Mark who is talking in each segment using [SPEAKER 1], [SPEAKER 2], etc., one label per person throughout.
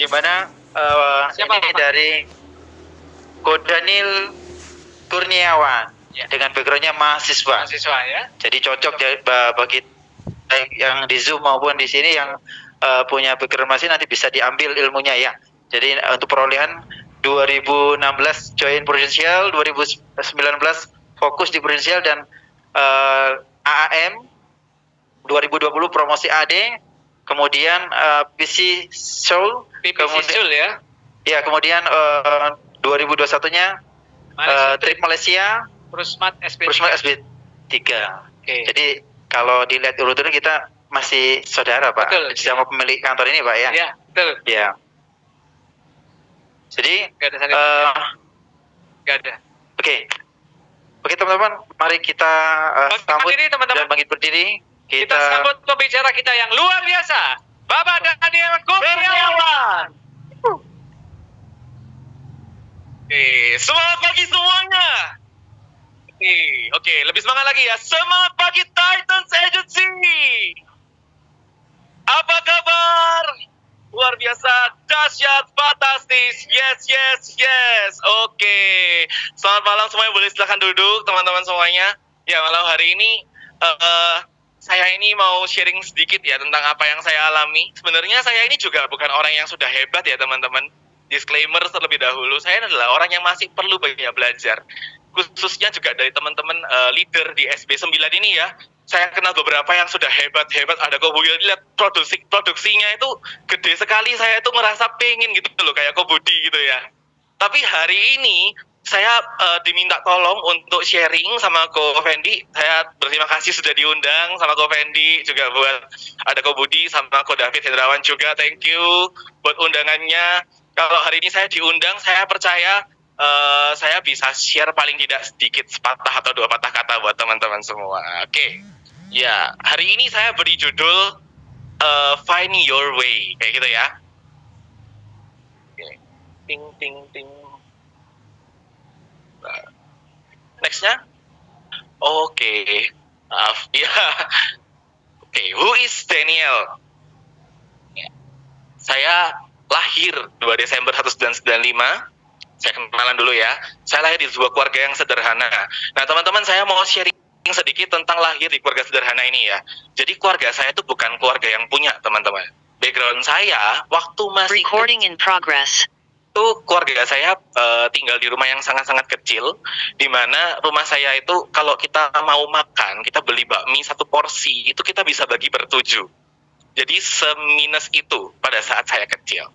[SPEAKER 1] di mana
[SPEAKER 2] Siapa,
[SPEAKER 1] ini
[SPEAKER 2] Pak?
[SPEAKER 1] dari Kodanil Kurniawan dengan backgroundnya mahasiswa.
[SPEAKER 2] Mahasiswa ya.
[SPEAKER 1] Jadi cocok bagi baik yang di Zoom maupun di sini yang punya background masih nanti bisa diambil ilmunya ya. Jadi untuk perolehan 2016 join Prudential, 2019 fokus di Prudential dan AAM 2020 promosi AD, kemudian PC Seoul,
[SPEAKER 2] Seoul ya.
[SPEAKER 1] Ya, kemudian 2021-nya Trip Malaysia,
[SPEAKER 2] Prusmat SB3.
[SPEAKER 1] Prusmat SB3.
[SPEAKER 2] Oke.
[SPEAKER 1] Jadi kalau dilihat urutannya kita masih saudara, Pak.
[SPEAKER 2] Betul.
[SPEAKER 1] Sama pemilik kantor ini, Pak ya.
[SPEAKER 2] Iya, betul.
[SPEAKER 1] Ya. Jadi
[SPEAKER 2] Gak ada Gak ada.
[SPEAKER 1] Oke, teman-teman, mari kita sambut
[SPEAKER 2] berdiri, teman-teman.
[SPEAKER 1] dan bangkit berdiri.
[SPEAKER 2] Kita sambut pembicara kita yang luar biasa, Bapak Daniel Kurniawan. Oke, semangat pagi semuanya. Oke, lebih semangat lagi ya. Semangat pagi Titans Agency. Apa kabar? Luar biasa, dahsyat, fantastis. Yes. Oke. Selamat malam semuanya, boleh silakan duduk teman-teman semuanya. Ya, malam hari ini saya ini mau sharing sedikit ya tentang apa yang saya alami. Sebenarnya saya ini juga bukan orang yang sudah hebat ya teman-teman. Disclaimer terlebih dahulu, saya adalah orang yang masih perlu banyak belajar. Khususnya juga dari teman-teman leader di SB9 ini ya. Saya kenal beberapa yang sudah hebat-hebat. Ada Kobudi, lihat produksinya itu gede sekali. Saya itu ngerasa pengen gitu loh, kayak Kobudi gitu ya. Tapi hari ini saya diminta tolong untuk sharing sama Ko Fendi. Saya berterima kasih sudah diundang sama Ko Fendi, juga buat ada Ko Budi sama Ko David Hendrawan juga. Thank you buat undangannya. Kalau hari ini saya diundang, saya percaya saya bisa share paling tidak sedikit sepatah atau dua patah kata buat teman-teman semua. Oke. Ya, hari ini saya beri judul Find Your Way, kayak gitu ya. Oke. Ting. Nextnya, oke, maaf, ya, oke, who is Daniel? Ya. Saya lahir 2 Desember 1995. Saya kenalan dulu ya. Saya lahir di sebuah keluarga yang sederhana. Nah, teman-teman, saya mau sharing sedikit tentang lahir di keluarga sederhana ini ya. Jadi keluarga saya itu bukan keluarga yang punya, teman-teman. Background saya waktu masih
[SPEAKER 3] Recording in progress.
[SPEAKER 1] Itu keluarga saya tinggal di rumah yang sangat-sangat kecil, di mana rumah saya itu kalau kita mau makan, kita beli bakmi 1 porsi, itu kita bisa bagi ber-7. Jadi seminus itu pada saat saya kecil.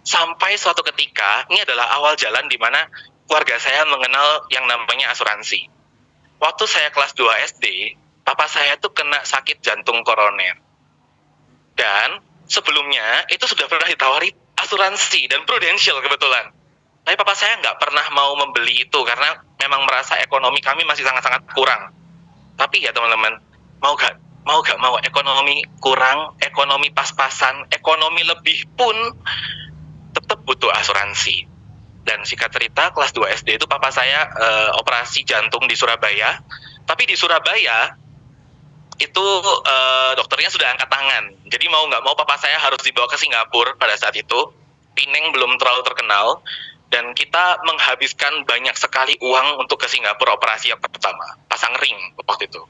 [SPEAKER 1] Sampai suatu ketika, ini adalah awal jalan di mana keluarga saya mengenal yang namanya asuransi. Waktu saya kelas 2 SD, papa saya tuh kena sakit jantung koroner. Dan sebelumnya itu sudah pernah ditawari asuransi dan Prudential kebetulan. Tapi papa saya nggak pernah mau membeli itu karena memang merasa ekonomi kami masih sangat-sangat kurang. Tapi ya teman-teman, mau gak mau ekonomi kurang, ekonomi pas-pasan, ekonomi lebih pun tetap butuh asuransi. Dan singkat cerita, kelas 2 SD itu papa saya operasi jantung di Surabaya. Tapi di Surabaya itu dokternya sudah angkat tangan. Jadi mau nggak mau papa saya harus dibawa ke Singapura pada saat itu. Pineng belum terlalu terkenal. Dan kita menghabiskan banyak sekali uang untuk ke Singapura operasi yang pertama. Pasang ring waktu itu.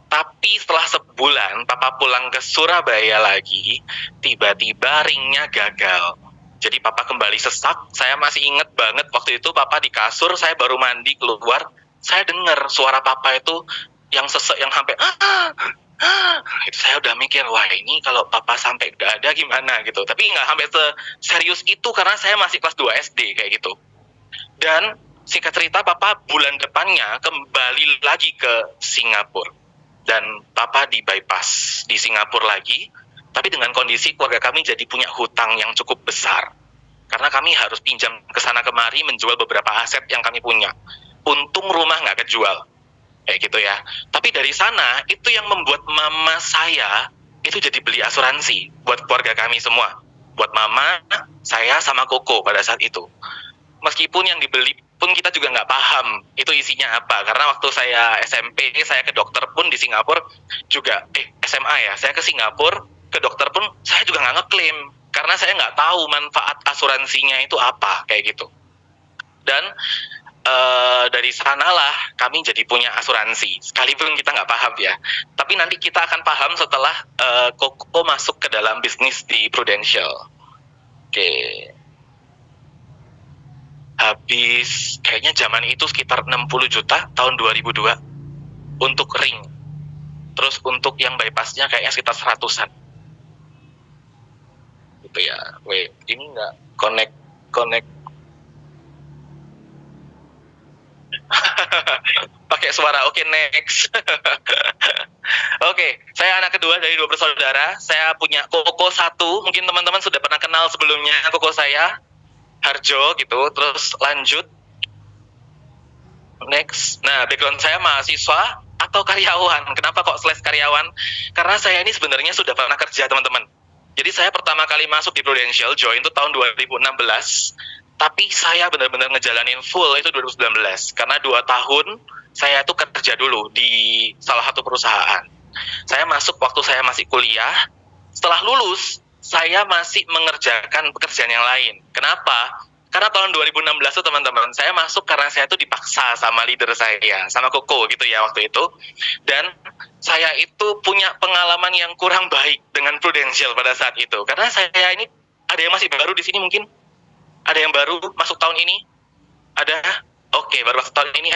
[SPEAKER 1] Tapi setelah sebulan papa pulang ke Surabaya lagi, tiba-tiba ringnya gagal. Jadi papa kembali sesak. Saya masih inget banget waktu itu papa di kasur, saya baru mandi keluar, saya dengar suara papa itu yang sesek, yang sampai itu saya udah mikir, wah ini kalau papa sampai gak ada gimana gitu. Tapi nggak sampai serius itu karena saya masih kelas 2 SD kayak gitu. Dan singkat cerita papa bulan depannya kembali lagi ke Singapura. Dan papa di bypass di Singapura lagi, tapi dengan kondisi keluarga kami jadi punya hutang yang cukup besar. Karena kami harus pinjam ke sana kemari menjual beberapa aset yang kami punya. Untung rumah nggak kejual, kayak gitu ya. Tapi dari sana, itu yang membuat mama saya itu jadi beli asuransi buat keluarga kami semua. Buat mama, saya sama Koko pada saat itu. Meskipun yang dibeli pun kita juga nggak paham itu isinya apa, karena waktu saya SMP saya ke dokter pun di Singapura juga SMA ya, saya ke Singapura ke dokter pun saya juga nggak ngeklaim karena saya nggak tahu manfaat asuransinya itu apa kayak gitu. Dan dari sanalah kami jadi punya asuransi, sekalipun kita nggak paham ya. Tapi nanti kita akan paham setelah Koko masuk ke dalam bisnis di Prudential. Oke. Habis kayaknya zaman itu sekitar 60 juta tahun 2002 untuk ring. Terus untuk yang bypassnya kayaknya sekitar 100-an. Gitu ya. Wait, ini nggak connect. Pakai suara. Oke, next. Oke, saya anak kedua dari 2 bersaudara. Saya punya Koko 1. Mungkin teman-teman sudah pernah kenal sebelumnya Koko saya, Harjo gitu. Terus lanjut. Next. Nah, background saya mahasiswa atau karyawan. Kenapa kok slash karyawan? Karena saya ini sebenarnya sudah pernah kerja, teman-teman. Jadi saya pertama kali masuk di Prudential, join itu tahun 2016. Tapi saya benar-benar ngejalanin full itu 2019. Karena 2 tahun saya tuh kerja dulu di salah satu perusahaan. Saya masuk waktu saya masih kuliah. Setelah lulus, saya masih mengerjakan pekerjaan yang lain. Kenapa? Karena tahun 2016 tuh teman-teman, saya masuk karena saya tuh dipaksa sama leader saya, sama Koko gitu ya waktu itu. Dan saya itu punya pengalaman yang kurang baik dengan Prudential pada saat itu. Karena saya ini, ada yang masih baru di sini mungkin? Ada yang baru masuk tahun ini? Ada? Oke, baru masuk tahun ini.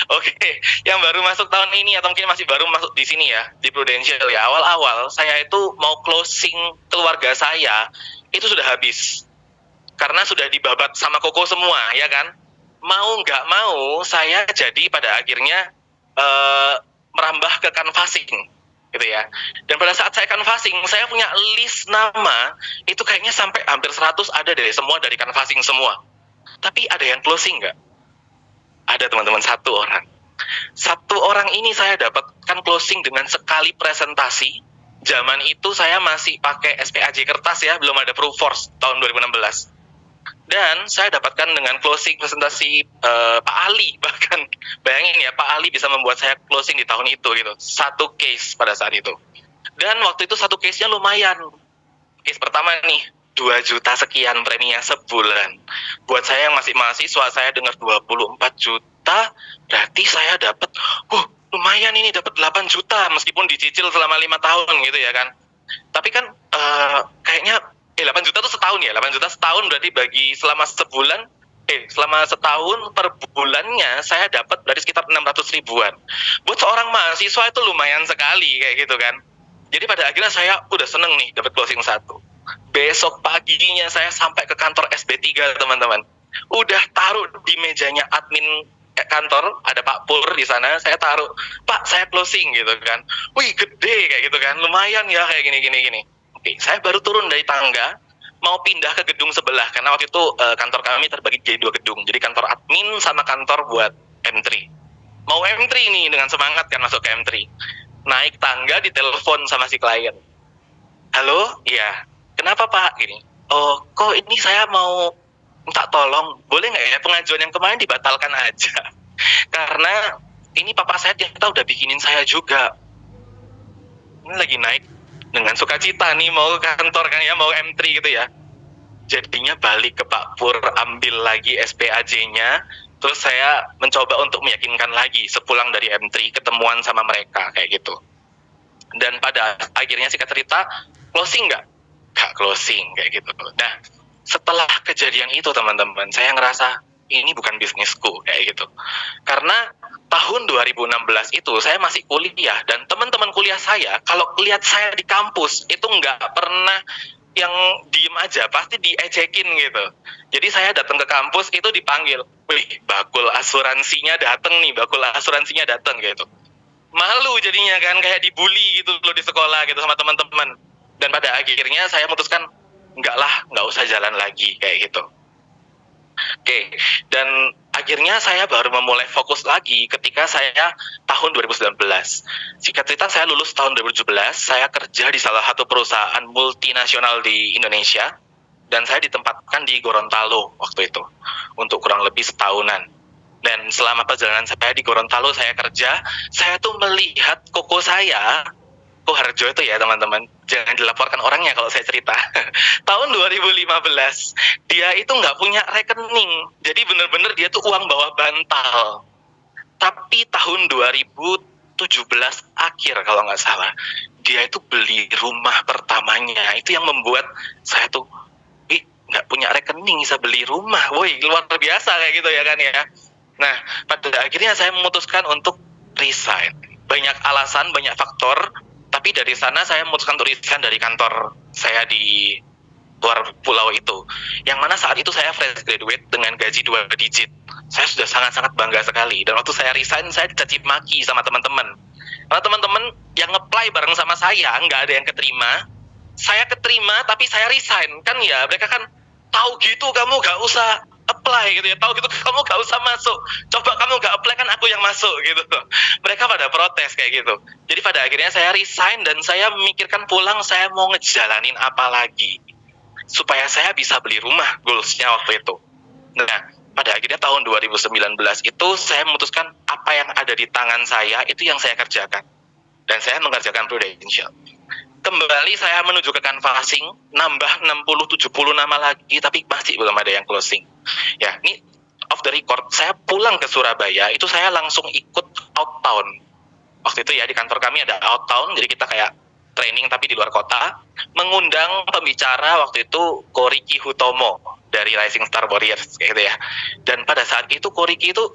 [SPEAKER 1] Oke, yang baru masuk tahun ini atau mungkin masih baru masuk di sini ya, di Prudential ya. Awal-awal saya itu mau closing keluarga saya, itu sudah habis. Karena sudah dibabat sama Koko semua, ya kan? Mau nggak mau, saya jadi pada akhirnya merambah ke canvassing, gitu ya. Dan pada saat saya canvassing, saya punya list nama, itu kayaknya sampai hampir 100 ada deh, semua dari canvassing semua. Tapi ada yang closing nggak? Ada teman-teman, 1 orang. 1 orang ini saya dapatkan closing dengan sekali presentasi. Zaman itu saya masih pakai SPAJ kertas ya, belum ada Proofforce tahun 2016. Dan saya dapatkan dengan closing presentasi Pak Ali, bahkan bayangin ya, Pak Ali bisa membuat saya closing di tahun itu gitu. 1 case pada saat itu. Dan waktu itu 1 case-nya lumayan. Case pertama nih, 2 juta sekian preminya sebulan. Buat saya yang masih mahasiswa, saya dengar 24 juta, berarti saya dapat, lumayan ini, dapat 8 juta, meskipun dicicil selama 5 tahun gitu ya kan. Tapi kan kayaknya 8 juta itu setahun ya, 8 juta setahun berarti bagi selama sebulan, selama setahun per bulannya saya dapat dari sekitar 600 ribuan. Buat seorang mahasiswa itu lumayan sekali kayak gitu kan. Jadi pada akhirnya saya udah seneng nih dapat closing 1. Besok paginya saya sampai ke kantor SB3 teman-teman. Udah taruh di mejanya admin kantor, ada Pak Pur di sana, saya taruh, Pak saya closing gitu kan. Wih gede kayak gitu kan, lumayan ya kayak gini. Oke, saya baru turun dari tangga, mau pindah ke gedung sebelah, karena waktu itu kantor kami terbagi jadi 2 gedung, jadi kantor admin sama kantor buat M3. Mau M3 nih, dengan semangat kan masuk ke M3. Naik tangga, ditelepon sama si klien. Halo, iya, kenapa Pak? Gini, oh kok ini saya mau minta tolong, boleh nggak ya pengajuan yang kemarin dibatalkan aja? Karena ini papa saya ternyata udah bikinin saya juga. Ini lagi naik dengan sukacita nih mau ke kantor kan ya, mau M3 gitu ya. Jadinya balik ke Pak Pur, ambil lagi SPAJ-nya, terus saya mencoba untuk meyakinkan lagi sepulang dari M3, ketemuan sama mereka kayak gitu. Dan pada akhirnya singkat cerita, closing nggak? Nggak closing kayak gitu. Nah, setelah kejadian itu teman-teman, saya ngerasa ini bukan bisnisku kayak gitu. Karena tahun 2016 itu saya masih kuliah, dan teman-teman kuliah saya kalau lihat saya di kampus itu nggak pernah yang diem aja, pasti diecekin gitu. Jadi saya datang ke kampus itu dipanggil, wih bakul asuransinya dateng nih, bakul asuransinya dateng gitu. Malu jadinya kan, kayak dibully gitu loh di sekolah gitu sama teman-teman. Dan pada akhirnya saya memutuskan, nggak usah jalan lagi kayak gitu. Oke, dan akhirnya saya baru memulai fokus lagi ketika saya tahun 2019. Singkat cerita saya lulus tahun 2017, saya kerja di salah satu perusahaan multinasional di Indonesia, dan saya ditempatkan di Gorontalo waktu itu, untuk kurang lebih setahunan. Dan selama perjalanan saya di Gorontalo saya kerja, saya tuh melihat Koko saya Koharjo itu ya teman-teman, jangan dilaporkan orangnya kalau saya cerita. Tahun 2015 dia itu nggak punya rekening, jadi bener-bener dia tuh uang bawah bantal. Tapi tahun 2017 akhir kalau nggak salah, dia itu beli rumah pertamanya. Itu yang membuat saya tuh, nggak punya rekening bisa beli rumah, woi luar biasa kayak gitu ya kan ya. Nah pada akhirnya saya memutuskan untuk resign. Banyak alasan, banyak faktor, tapi dari sana saya memutuskan untuk resign dari kantor saya di luar pulau itu. Yang mana saat itu saya fresh graduate dengan gaji 2 digit. Saya sudah sangat-sangat bangga sekali. Dan waktu saya resign, saya dicaci maki sama teman-teman. Karena teman-teman yang nge-apply bareng sama saya, nggak ada yang keterima. Saya keterima, tapi saya resign. Kan ya, mereka kan tahu gitu kamu gak usah apply gitu ya, tahu gitu kamu gak usah masuk, coba kamu gak apply kan aku yang masuk gitu. Mereka pada protes kayak gitu. Jadi pada akhirnya saya resign dan saya memikirkan pulang saya mau ngejalanin apa lagi supaya saya bisa beli rumah, goalsnya waktu itu. Nah pada akhirnya tahun 2019 itu saya memutuskan apa yang ada di tangan saya itu yang saya kerjakan, dan saya mengerjakan Prudential. Kembali saya menuju ke canvassing, nambah 60-70 nama lagi, tapi masih belum ada yang closing. Ya, ini off the record, saya pulang ke Surabaya, itu saya langsung ikut outbound. Waktu itu ya, di kantor kami ada outbound, jadi kita kayak training tapi di luar kota, mengundang pembicara waktu itu Koriki Hutomo dari Rising Star Warriors, kayak gitu ya. Dan pada saat itu Koriki itu,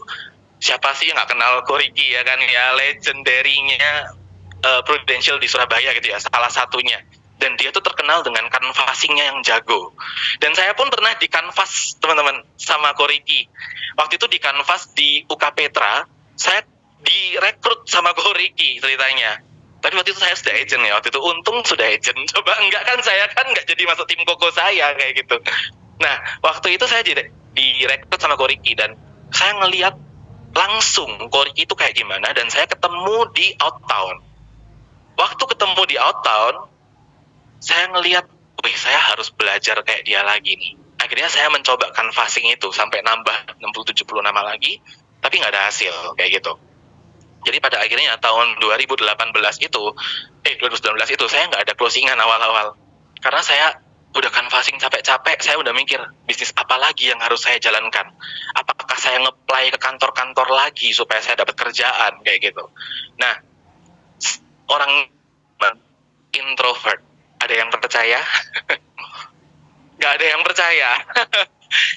[SPEAKER 1] siapa sih yang nggak kenal Koriki ya kan ya, legendary-nya Prudential di Surabaya gitu ya, salah satunya. Dan dia tuh terkenal dengan canvassingnya yang jago. Dan saya pun pernah di canvas teman-teman sama Koriki. Waktu itu di canvas di UK Petra, saya direkrut sama Koriki ceritanya. Tapi waktu itu saya sudah agent ya, waktu itu untung sudah agent. Coba enggak kan saya kan nggak jadi masuk tim koko saya kayak gitu. Nah waktu itu saya direkrut sama Koriki dan saya ngelihat langsung Koriki itu kayak gimana, dan saya ketemu di Outtown. Waktu ketemu di Outtown, saya ngelihat, saya harus belajar kayak dia lagi nih. Akhirnya saya mencoba canvassing itu sampai nambah 60-70 nama lagi, tapi nggak ada hasil kayak gitu. Jadi pada akhirnya tahun 2019 itu saya nggak ada closingan awal-awal. Karena saya udah canvassing capek-capek, saya udah mikir bisnis apa lagi yang harus saya jalankan. Apakah saya nge-apply ke kantor-kantor lagi supaya saya dapat kerjaan kayak gitu. Nah, orang introvert, ada yang percaya? Gak ada yang percaya.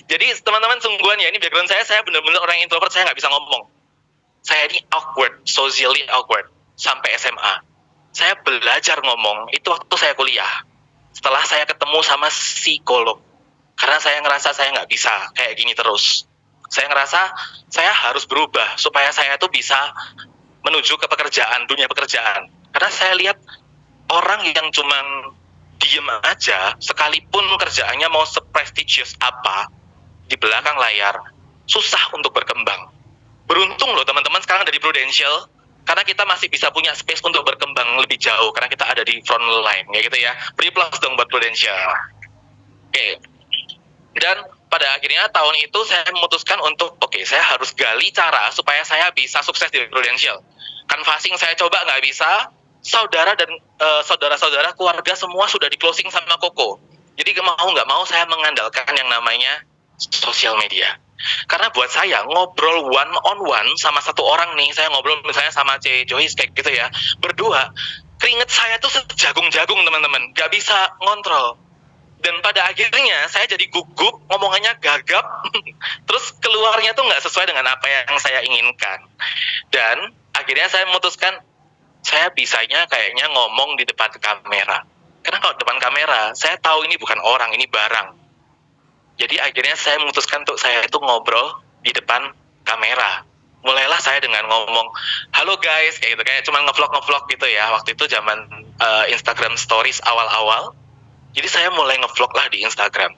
[SPEAKER 1] Jadi teman-teman sungguhan ya, ini background saya benar-benar orang introvert, saya nggak bisa ngomong. Saya ini awkward, socially awkward, sampai SMA. Saya belajar ngomong, itu waktu saya kuliah. Setelah saya ketemu sama psikolog. Karena saya ngerasa saya nggak bisa kayak gini terus. Saya ngerasa saya harus berubah, supaya saya tuh bisa menuju ke pekerjaan, dunia pekerjaan. Karena saya lihat orang yang cuman diem aja, sekalipun kerjaannya mau seprestisius apa, di belakang layar, susah untuk berkembang. Beruntung loh teman-teman sekarang dari Prudential, karena kita masih bisa punya space untuk berkembang lebih jauh, karena kita ada di front line, kayak gitu ya. Beri plus dong buat Prudential. Oke. Dan pada akhirnya tahun itu saya memutuskan untuk, saya harus gali cara supaya saya bisa sukses di Prudential. Canvassing saya coba nggak bisa, saudara dan saudara-saudara keluarga semua sudah di closing sama Koko. Jadi mau nggak mau saya mengandalkan yang namanya sosial media. Karena buat saya ngobrol one on one sama satu orang nih, saya ngobrol misalnya sama C Joyce kayak gitu ya, berdua, keringet saya tuh sejagung-jagung teman-teman, nggak bisa ngontrol. Dan pada akhirnya saya jadi gugup, ngomongannya gagap, terus keluarnya tuh nggak sesuai dengan apa yang saya inginkan. Dan akhirnya saya memutuskan, saya bisanya kayaknya ngomong di depan kamera. Karena kalau depan kamera, saya tahu ini bukan orang, ini barang. Jadi akhirnya saya memutuskan untuk saya itu ngobrol di depan kamera. Mulailah saya dengan ngomong, halo guys, kayak gitu, kayak cuma ngevlog gitu ya. Waktu itu zaman Instagram Stories awal-awal. Jadi saya mulai ngevlog lah di Instagram.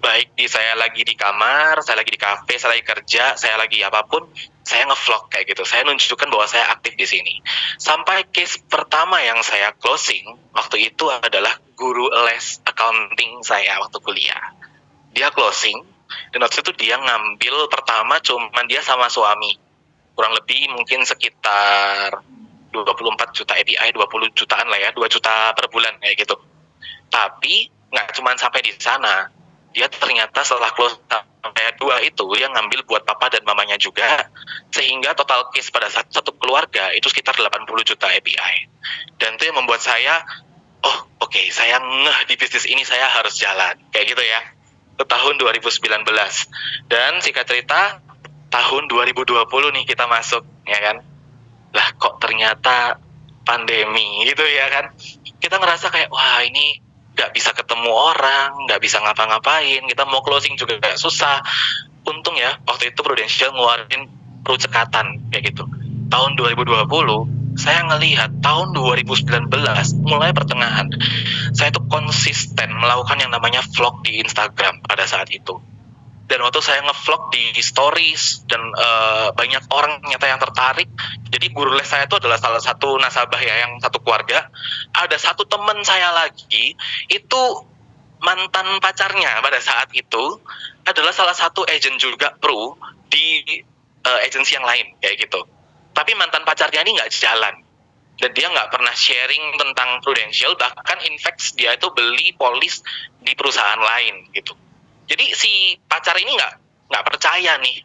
[SPEAKER 1] Baik saya lagi di kamar, saya lagi di kafe, saya lagi kerja, saya lagi apapun, saya ngevlog kayak gitu. Saya nunjukkan bahwa saya aktif di sini. Sampai case pertama yang saya closing waktu itu adalah guru les accounting saya waktu kuliah. Dia closing, dan waktu itu dia ngambil pertama cuman dia sama suami. Kurang lebih mungkin sekitar 24 juta API, 20 jutaan lah ya, 2 juta per bulan kayak gitu. Tapi nggak cuma sampai di sana, dia ternyata setelah close sampai 2 itu dia ngambil buat papa dan mamanya juga, sehingga total case pada satu keluarga itu sekitar 80 juta API. Dan itu yang membuat saya, oh oke, saya ngeh di bisnis ini, saya harus jalan kayak gitu ya. Itu tahun 2019. Dan singkat cerita tahun 2020 nih kita masuk ya kan. Lah kok ternyata pandemi gitu ya kan. Kita ngerasa kayak wah ini nggak bisa ketemu orang, nggak bisa ngapa-ngapain, kita mau closing juga gak susah. Untung ya waktu itu Prudential ngeluarin cekatan kayak gitu. Tahun 2020 saya ngelihat tahun 2019 mulai pertengahan saya tuh konsisten melakukan yang namanya vlog di Instagram pada saat itu. Dan waktu saya nge-vlog di stories dan banyak orang ternyata yang tertarik. Jadi guru les saya itu adalah salah satu nasabah ya, yang satu keluarga. Ada satu teman saya lagi itu mantan pacarnya pada saat itu adalah salah satu agent juga pro di agensi yang lain kayak gitu. Tapi mantan pacarnya ini nggak jalan. Dan dia nggak pernah sharing tentang Prudential, bahkan in fact dia itu beli polis di perusahaan lain gitu. Jadi si pacar ini nggak percaya nih,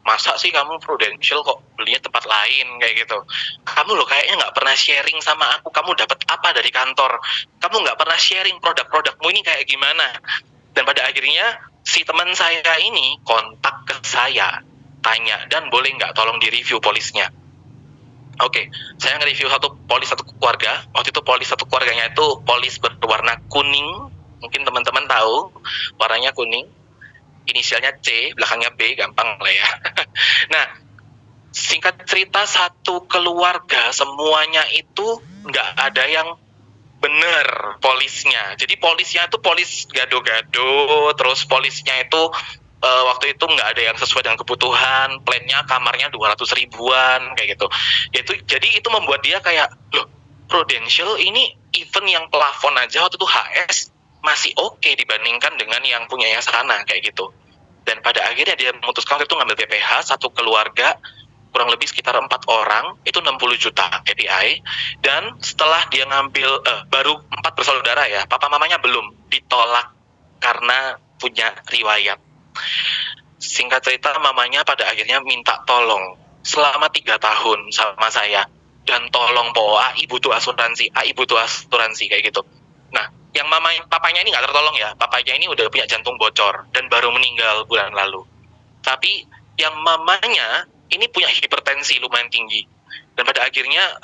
[SPEAKER 1] masa sih kamu Prudential kok belinya tempat lain kayak gitu. Kamu loh kayaknya nggak pernah sharing sama aku, kamu dapat apa dari kantor? Kamu nggak pernah sharing produk-produkmu ini kayak gimana? Dan pada akhirnya si teman saya ini kontak ke saya, tanya, dan boleh nggak tolong di-review polisnya? Oke, saya nge-review satu polis satu keluarga. Waktu itu polis satu keluarganya itu polis berwarna kuning. Mungkin teman-teman tahu, warnanya kuning, inisialnya C, belakangnya B, gampang lah ya. Nah, singkat cerita satu keluarga semuanya itu nggak ada yang bener polisnya. Jadi polisnya itu polis gado-gado, terus polisnya itu waktu itu nggak ada yang sesuai dengan kebutuhan, plannya kamarnya 200 ribuan kayak gitu. Jadi itu membuat dia kayak, loh Prudential ini event yang plafon aja waktu itu HS masih oke dibandingkan dengan yang punyanya sana kayak gitu. Dan pada akhirnya dia memutuskan waktu itu ngambil BPH satu keluarga kurang lebih sekitar 4 orang itu 60 juta API. Dan setelah dia ngambil baru 4 bersaudara ya, papa mamanya belum, ditolak karena punya riwayat. Singkat cerita mamanya pada akhirnya minta tolong selama 3 tahun sama saya, dan tolong po AI butuh asuransi kayak gitu. Nah, yang papanya ini nggak tertolong ya, papanya ini udah punya jantung bocor dan baru meninggal bulan lalu. Tapi yang mamanya ini punya hipertensi lumayan tinggi, dan pada akhirnya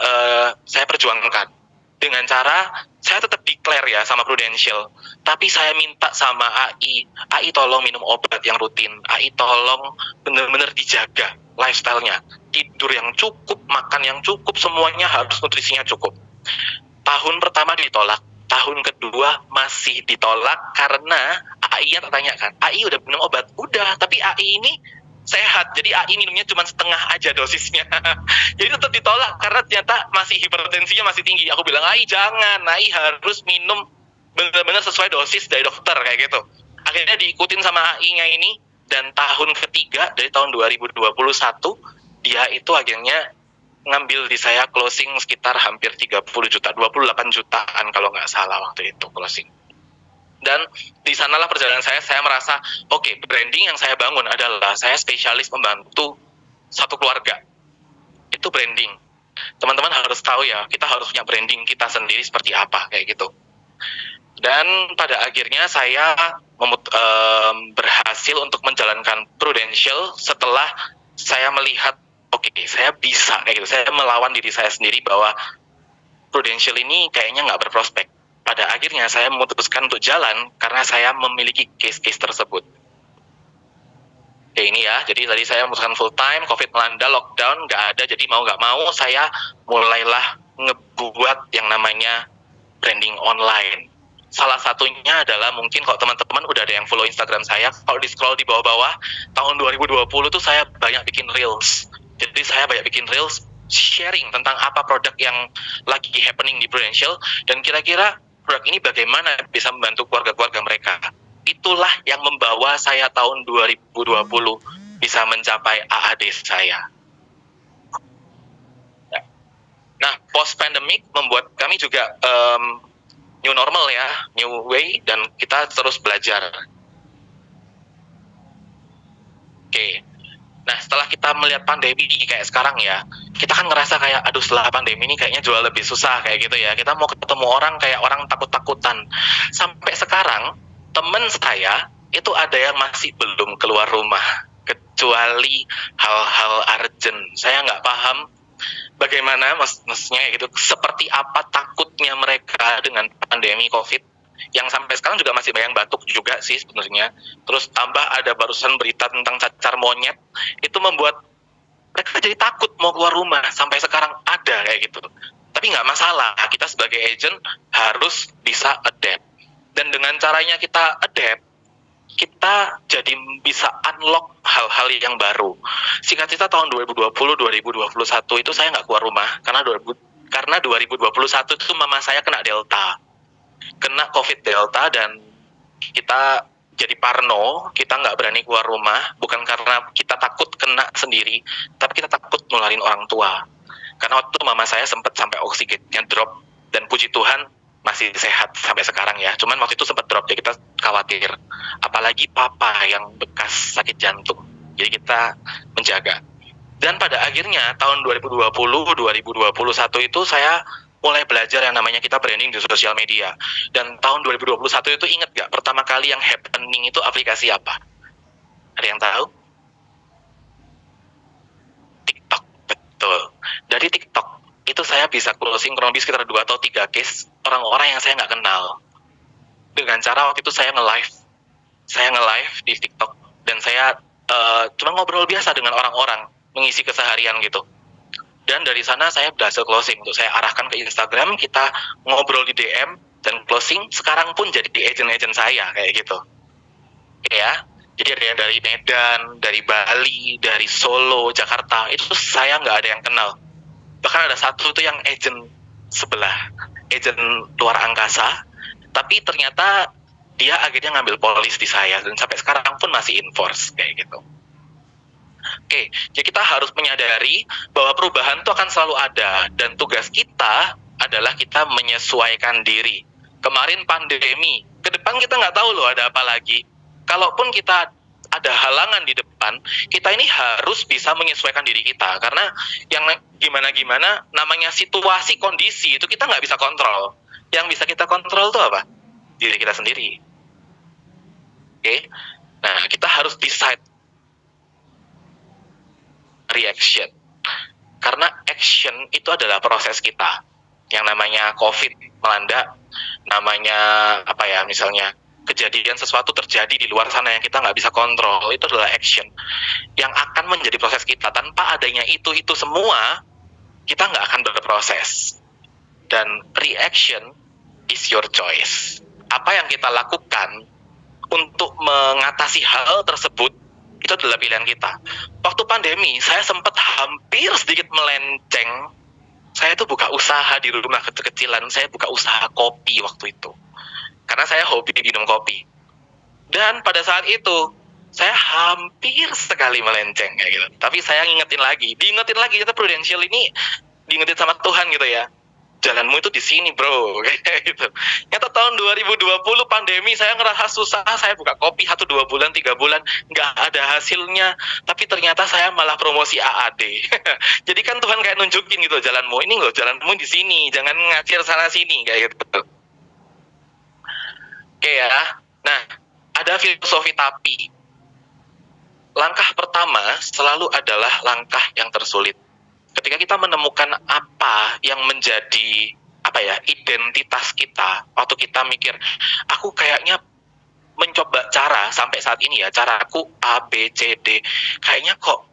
[SPEAKER 1] saya perjuangkan dengan cara saya tetap declare ya sama Prudential, tapi saya minta sama AI tolong minum obat yang rutin, AI tolong benar-benar dijaga lifestyle-nya, tidur yang cukup, makan yang cukup, semuanya harus nutrisinya cukup. Tahun pertama ditolak, tahun kedua masih ditolak karena AI-nya tertanyakan, AI udah minum obat? Udah, tapi AI ini sehat, jadi AI minumnya cuma setengah aja dosisnya. Jadi tetap ditolak karena ternyata masih hipertensinya masih tinggi. Aku bilang, AI jangan, AI harus minum benar-benar sesuai dosis dari dokter kayak gitu. Akhirnya diikutin sama AI-nya ini, dan tahun ketiga dari tahun 2021 dia itu akhirnya ngambil di saya closing sekitar hampir 30 juta, 28 jutaan kalau nggak salah waktu itu closing. Dan di sanalah perjalanan saya merasa, oke, branding yang saya bangun adalah saya spesialis membantu satu keluarga. Itu branding. Teman-teman harus tahu ya, kita harus punya branding kita sendiri seperti apa, kayak gitu. Dan pada akhirnya saya berhasil untuk menjalankan Prudential setelah saya melihat, oke, saya bisa, kayak gitu. Saya melawan diri saya sendiri bahwa Prudential ini kayaknya nggak berprospek. Pada akhirnya saya memutuskan untuk jalan karena saya memiliki case-case tersebut. Oke, ini ya, jadi tadi saya memutuskan full time, COVID melanda, lockdown, nggak ada, jadi mau nggak mau saya mulailah ngebuat yang namanya branding online. Salah satunya adalah mungkin kalau teman-teman udah ada yang follow Instagram saya, kalau di scroll di bawah-bawah, tahun 2020 tuh saya banyak bikin reels. Jadi saya banyak bikin reels sharing tentang apa produk yang lagi happening di Prudential, dan kira-kira produk ini bagaimana bisa membantu keluarga-keluarga mereka. Itulah yang membawa saya tahun 2020 bisa mencapai AAD saya. Nah, post pandemic membuat kami juga new normal ya, new way, dan kita terus belajar. Oke. Nah, setelah kita melihat pandemi kayak sekarang ya, kita kan ngerasa kayak, aduh setelah pandemi ini kayaknya jual lebih susah kayak gitu ya. Kita mau ketemu orang kayak orang takut-takutan. Sampai sekarang, temen saya itu ada yang masih belum keluar rumah, kecuali hal-hal urgent. Saya nggak paham bagaimana maksudnya gitu, seperti apa takutnya mereka dengan pandemi COVID yang sampai sekarang juga masih banyak batuk juga sih sebenarnya. Terus tambah ada barusan berita tentang cacar monyet, itu membuat mereka jadi takut mau keluar rumah. Sampai sekarang ada kayak gitu. Tapi nggak masalah, kita sebagai agent harus bisa adapt. Dan dengan caranya kita adapt, kita jadi bisa unlock hal-hal yang baru. Singkat cerita tahun 2020-2021 itu saya nggak keluar rumah karena 2021 itu mama saya kena Delta. Kena COVID Delta dan kita jadi parno, kita nggak berani keluar rumah, bukan karena kita takut kena sendiri, tapi kita takut nularin orang tua. Karena waktu itu mama saya sempat sampai oksigennya drop, dan puji Tuhan masih sehat sampai sekarang ya. Cuman waktu itu sempat drop, jadi kita khawatir. Apalagi papa yang bekas sakit jantung, jadi kita menjaga. Dan pada akhirnya tahun 2020-2021 itu saya mulai belajar yang namanya kita branding di sosial media. Dan tahun 2021 itu ingat gak pertama kali yang happening itu aplikasi apa? Ada yang tahu? TikTok, betul. Dari TikTok itu saya bisa closing kurang lebih sekitar 2 atau 3 case orang-orang yang saya nggak kenal. Dengan cara waktu itu saya nge-live di TikTok, dan saya cuma ngobrol biasa dengan orang-orang, mengisi keseharian gitu. Dan dari sana saya berhasil closing. Untuk saya arahkan ke Instagram, kita ngobrol di DM dan closing. Sekarang pun jadi di agent-agent saya kayak gitu. Ya, jadi ada yang dari Medan, dari Bali, dari Solo, Jakarta. Itu saya nggak ada yang kenal. Bahkan ada satu tuh yang agent sebelah, agent luar angkasa. Tapi ternyata dia akhirnya ngambil polis di saya, dan sampai sekarang pun masih enforce kayak gitu. Oke, jadi kita harus menyadari bahwa perubahan itu akan selalu ada, dan tugas kita adalah kita menyesuaikan diri. Kemarin pandemi, ke depan kita nggak tahu loh ada apa lagi. Kalaupun kita ada halangan di depan, kita ini harus bisa menyesuaikan diri kita. Karena yang gimana-gimana namanya situasi, kondisi, itu kita nggak bisa kontrol. Yang bisa kita kontrol itu apa? Diri kita sendiri. Oke, nah kita harus decide reaction, karena action itu adalah proses kita. Yang namanya COVID melanda, namanya apa ya, misalnya kejadian sesuatu terjadi di luar sana yang kita nggak bisa kontrol, itu adalah action yang akan menjadi proses kita. Tanpa adanya itu semua, kita nggak akan berproses. Dan reaction is your choice. Apa yang kita lakukan untuk mengatasi hal tersebut, itu adalah pilihan kita. Waktu pandemi, saya sempat hampir sedikit melenceng. Saya tuh buka usaha di rumah kecil-kecilan. Saya buka usaha kopi waktu itu. Karena saya hobi minum kopi. Dan pada saat itu, saya hampir sekali melenceng kayak gitu. Tapi saya diingetin lagi, kita Prudential ini diingetin sama Tuhan gitu ya. Jalanmu itu di sini bro, kayak gitu. Nyata tahun 2020 pandemi, saya ngerasa susah, saya buka kopi 1, 2 bulan, 3 bulan, nggak ada hasilnya, tapi ternyata saya malah promosi AAD. Jadi kan Tuhan kayak nunjukin gitu, jalanmu ini loh, jalanmu di sini, jangan ngacir sana sini, kayak gitu. Oke ya, nah ada filosofi tapi. Langkah pertama selalu adalah langkah yang tersulit. Ketika kita menemukan apa yang menjadi identitas kita, waktu kita mikir, aku kayaknya mencoba cara sampai saat ini ya, caraku A, B, C, D, kayaknya kok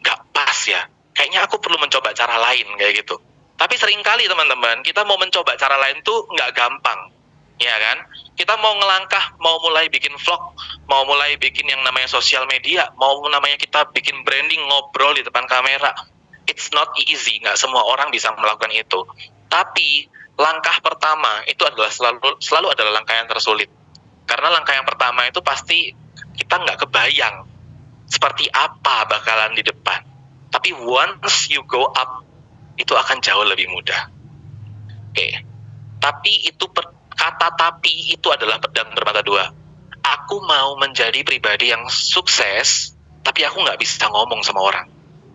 [SPEAKER 1] nggak pas ya, kayaknya aku perlu mencoba cara lain kayak gitu. Tapi seringkali teman-teman, kita mau mencoba cara lain tuh nggak gampang, ya kan? Kita mau ngelangkah, mau mulai bikin vlog, mau mulai bikin yang namanya sosial media, mau namanya kita bikin branding, ngobrol di depan kamera. It's not easy, nggak semua orang bisa melakukan itu. Tapi langkah pertama itu adalah selalu adalah langkah yang tersulit. Karena langkah yang pertama itu pasti kita nggak kebayang seperti apa bakalan di depan. Tapi once you go up, itu akan jauh lebih mudah. Oke. Tapi kata tapi itu adalah pedang bermata dua. Aku mau menjadi pribadi yang sukses, tapi aku nggak bisa ngomong sama orang.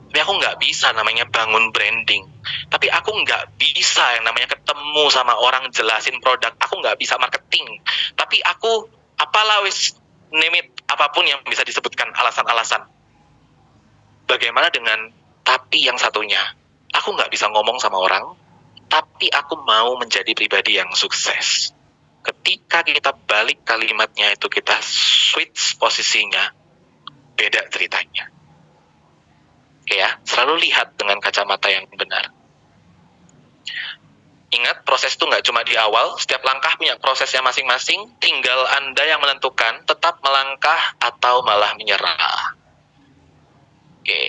[SPEAKER 1] Tapi aku nggak bisa namanya bangun branding. Tapi aku nggak bisa yang namanya ketemu sama orang jelasin produk. Aku nggak bisa marketing. Tapi aku apalah wis name it, apapun yang bisa disebutkan alasan-alasan. Bagaimana dengan tapi yang satunya? Aku nggak bisa ngomong sama orang, tapi aku mau menjadi pribadi yang sukses. Ketika kita balik kalimatnya itu, kita switch posisinya, beda ceritanya. Oke ya, selalu lihat dengan kacamata yang benar. Ingat, proses itu nggak cuma di awal, setiap langkah punya prosesnya masing-masing, tinggal Anda yang menentukan tetap melangkah atau malah menyerah. Oke,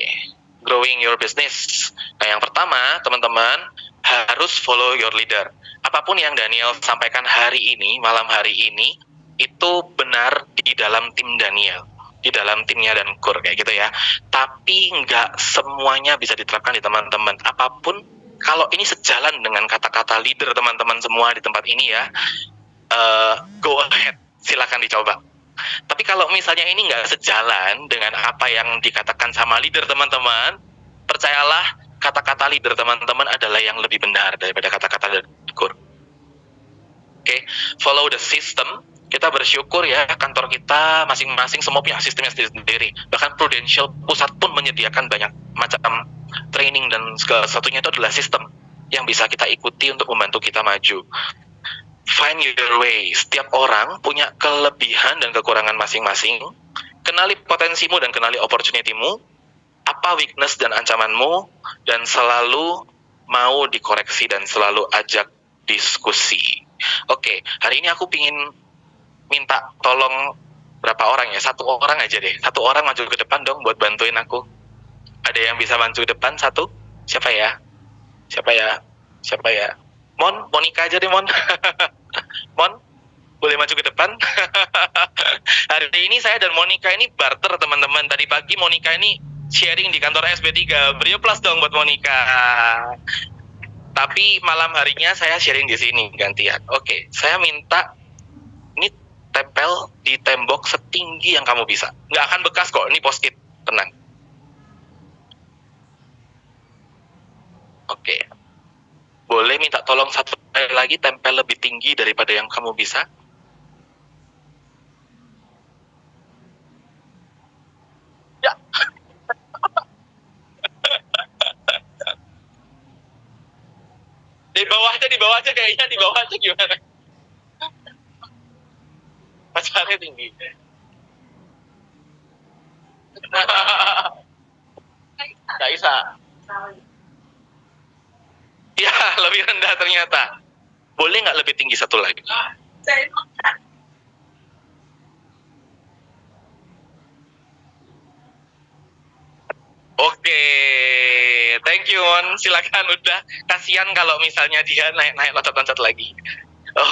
[SPEAKER 1] growing your business. Nah, yang pertama, teman-teman, harus follow your leader. Apapun yang Daniel sampaikan hari ini, malam hari ini, itu benar di dalam tim Daniel, di dalam timnya dan Kur, kayak gitu ya. Tapi nggak semuanya bisa diterapkan di teman-teman. Apapun, kalau ini sejalan dengan kata-kata leader teman-teman semua di tempat ini ya, go ahead, silakan dicoba. Tapi kalau misalnya ini nggak sejalan dengan apa yang dikatakan sama leader teman-teman, percayalah, kata-kata leader teman-teman adalah yang lebih benar daripada kata-kata Kur. Oke, follow the system. Kita bersyukur ya, kantor kita masing-masing semua punya sistemnya sendiri. Bahkan Prudential pusat pun menyediakan banyak macam training, dan segala satunya itu adalah sistem yang bisa kita ikuti untuk membantu kita maju. Find your way. Setiap orang punya kelebihan dan kekurangan masing-masing. Kenali potensimu dan kenali opportunity-mu. Apa weakness dan ancamanmu, dan selalu mau dikoreksi dan selalu ajak diskusi. Oke, hari ini aku pingin minta tolong berapa orang ya? 1 orang aja deh. 1 orang maju ke depan dong buat bantuin aku. Ada yang bisa maju ke depan 1? Siapa ya? Siapa ya? Monica aja deh, Mon. Mon, boleh maju ke depan? Hari ini saya dan Monica ini barter, teman-teman. Tadi pagi Monica ini sharing di kantor SB3. Beri plus dong buat Monica. Tapi malam harinya saya sharing di sini gantian. Oke, saya minta ini tempel di tembok setinggi yang kamu bisa. Nggak akan bekas kok, ini post-it, tenang. Oke. Boleh minta tolong 1 kali lagi tempel lebih tinggi daripada yang kamu bisa? Ya. Di bawah aja kayaknya, di bawah aja gimana? Pacarnya tinggi. Nggak bisa. Ya, lebih rendah ternyata. Boleh nggak lebih tinggi 1 lagi? Oke, thank you, Mon. Silakan, udah. Kasihan kalau misalnya dia naik loncat-loncat lagi.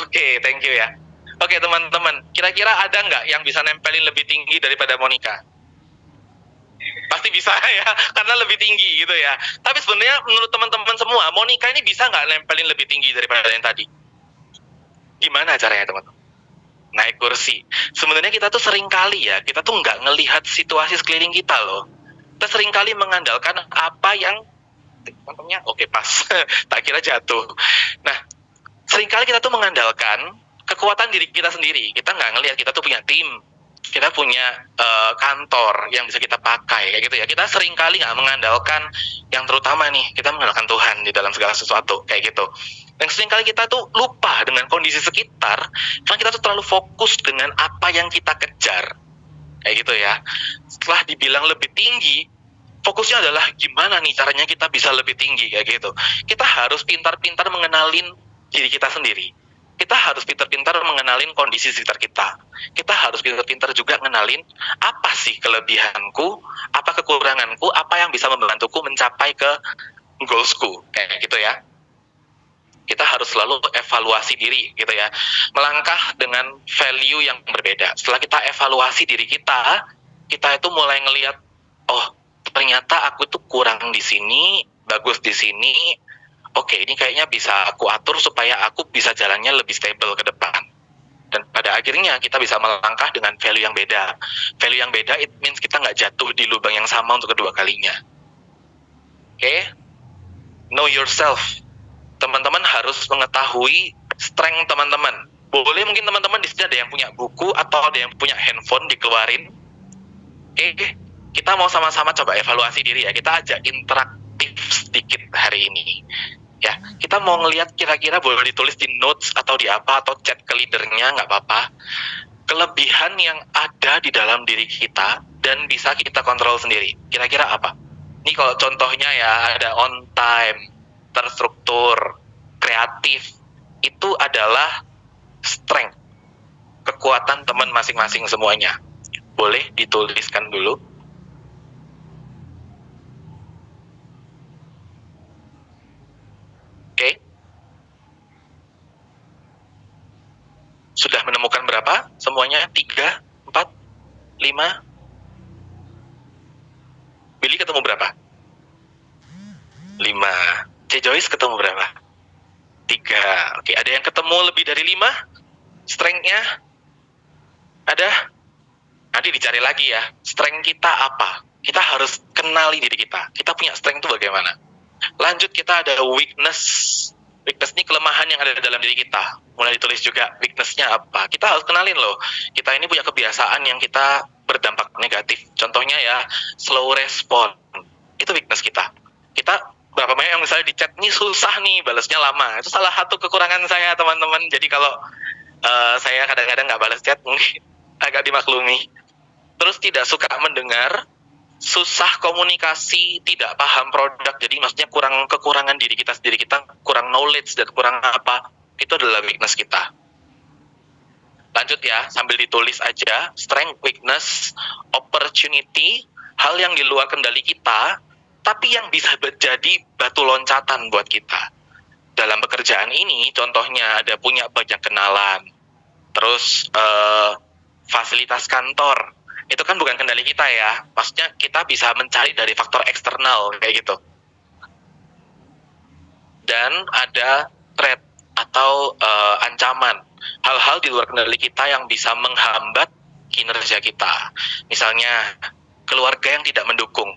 [SPEAKER 1] Oke, thank you ya. Oke, teman-teman. Kira-kira ada nggak yang bisa nempelin lebih tinggi daripada Monica? Pasti bisa ya, karena lebih tinggi gitu ya. Tapi sebenarnya menurut teman-teman semua, Monica ini bisa nggak nempelin lebih tinggi daripada yang tadi? Gimana caranya, teman-teman? Naik kursi. Sebenarnya kita tuh sering kali ya, kita tuh nggak ngelihat situasi sekeliling kita loh. Kita sering kali mengandalkan apa yang teman-temannya, oke pas, tak kira jatuh. Nah, sering kali kita tuh mengandalkan kekuatan diri kita sendiri. Kita nggak ngelihat kita tuh punya tim, kita punya kantor yang bisa kita pakai kayak gitu ya. Kita sering kali nggak mengandalkan yang terutama nih, kita mengandalkan Tuhan di dalam segala sesuatu kayak gitu. Dan sering kali kita tuh lupa dengan kondisi sekitar, karena kita tuh terlalu fokus dengan apa yang kita kejar kayak gitu ya. Setelah dibilang lebih tinggi, fokusnya adalah gimana nih caranya kita bisa lebih tinggi kayak gitu. Kita harus pintar-pintar mengenalin diri kita sendiri. Kita harus pintar-pintar mengenalin kondisi sekitar kita. Kita harus pintar-pintar juga mengenalin apa sih kelebihanku, apa kekuranganku, apa yang bisa membantuku mencapai ke goalsku, kayak gitu ya. Kita harus selalu evaluasi diri gitu ya. Melangkah dengan value yang berbeda. Setelah kita evaluasi diri kita itu mulai ngelihat, oh ternyata aku tuh kurang di sini, bagus di sini, oke, ini kayaknya bisa aku atur supaya aku bisa jalannya lebih stable ke depan. Dan pada akhirnya kita bisa melangkah dengan value yang beda. Value yang beda, it means kita nggak jatuh di lubang yang sama untuk kedua kalinya. Oke? Know yourself. Teman-teman harus mengetahui strength teman-teman. Boleh mungkin teman-teman di sini ada yang punya buku atau ada yang punya handphone dikeluarin. Oke? Kita mau sama-sama coba evaluasi diri ya. Kita ajak interaktif sedikit hari ini. Ya, kita mau ngelihat kira-kira boleh ditulis di notes atau di apa atau chat ke leadernya, nggak apa-apa. Kelebihan yang ada di dalam diri kita dan bisa kita kontrol sendiri. Kira-kira apa? Ini kalau contohnya ya, ada on time, terstruktur, kreatif. Itu adalah strength, kekuatan teman masing-masing semuanya. Boleh dituliskan dulu. Oke. Sudah menemukan berapa? Semuanya 3, 4, 5. Billy ketemu berapa? 5. C. Joyce ketemu berapa? 3. Oke, ada yang ketemu lebih dari 5? Strength-nya? Ada? Nanti dicari lagi ya. Strength kita apa? Kita harus kenali diri kita. Kita punya strength itu bagaimana? Lanjut, kita ada weakness. Weakness ini kelemahan yang ada dalam diri kita. Mulai ditulis juga weakness-nya apa. Kita harus kenalin loh. Kita ini punya kebiasaan yang kita berdampak negatif. Contohnya ya, slow respond. Itu weakness kita. Kita berapa banyak yang misalnya di chat, nih susah nih, balasnya lama. Itu salah satu kekurangan saya, teman-teman. Jadi kalau saya kadang-kadang nggak balas chat, mungkin agak dimaklumi. Terus tidak suka mendengar, susah komunikasi, tidak paham produk, jadi maksudnya kekurangan diri kita sendiri, kita kurang knowledge dan kurang apa, itu adalah weakness kita. Lanjut ya, sambil ditulis aja, strength, weakness, opportunity, hal yang di luar kendali kita, tapi yang bisa jadi batu loncatan buat kita. Dalam pekerjaan ini, contohnya ada punya banyak kenalan, terus fasilitas kantor, itu kan bukan kendali kita ya. Maksudnya kita bisa mencari dari faktor eksternal kayak gitu. Dan ada threat atau ancaman, hal-hal di luar kendali kita yang bisa menghambat kinerja kita. Misalnya keluarga yang tidak mendukung.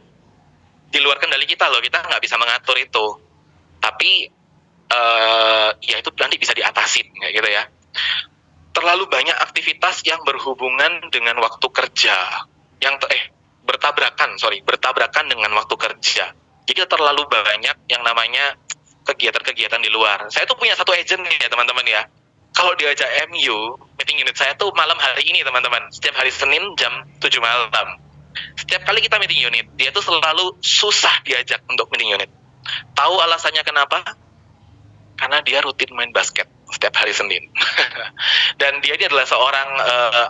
[SPEAKER 1] Di luar kendali kita loh, kita nggak bisa mengatur itu. Tapi ya itu nanti bisa diatasin kayak gitu ya. Terlalu banyak aktivitas yang berhubungan dengan waktu kerja, yang bertabrakan dengan waktu kerja. Jadi terlalu banyak yang namanya kegiatan-kegiatan di luar. Saya tuh punya satu agent nih ya teman-teman ya. Kalau diajak MU, meeting unit saya tuh malam hari ini teman-teman. Setiap hari Senin jam 7 malam. Setiap kali kita meeting unit, dia tuh selalu susah diajak untuk meeting unit. Tahu alasannya kenapa? Karena dia rutin main basket setiap hari Senin. Dan dia adalah seorang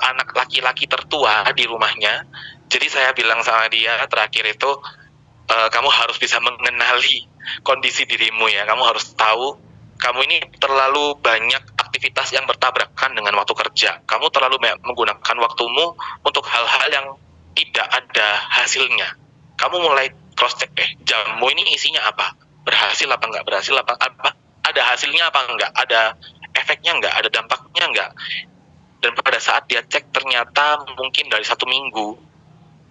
[SPEAKER 1] anak laki-laki tertua di rumahnya. Jadi saya bilang sama dia terakhir itu, kamu harus bisa mengenali kondisi dirimu ya. Kamu harus tahu, kamu ini terlalu banyak aktivitas yang bertabrakan dengan waktu kerja. Kamu terlalu banyak menggunakan waktumu untuk hal-hal yang tidak ada hasilnya. Kamu mulai cross-check jammu ini isinya apa? Berhasil apa enggak? Berhasil apa? Ada hasilnya apa enggak? Ada efeknya enggak? Ada dampaknya enggak? Dan pada saat dia cek ternyata mungkin dari 1 minggu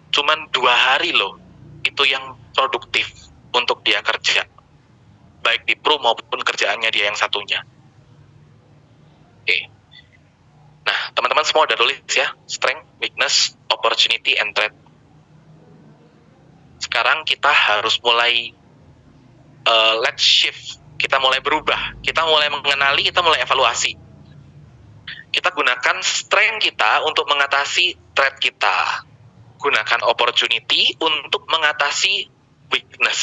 [SPEAKER 1] cuman 2 hari loh itu yang produktif untuk dia kerja, baik di pro maupun kerjaannya dia yang satunya. Oke. Nah teman-teman semua udah tulis ya, strength, weakness, opportunity, and threat. Sekarang kita harus mulai let's shift. Kita mulai berubah, kita mulai mengenali, kita mulai evaluasi. Kita gunakan strength kita untuk mengatasi threat kita. Gunakan opportunity untuk mengatasi weakness.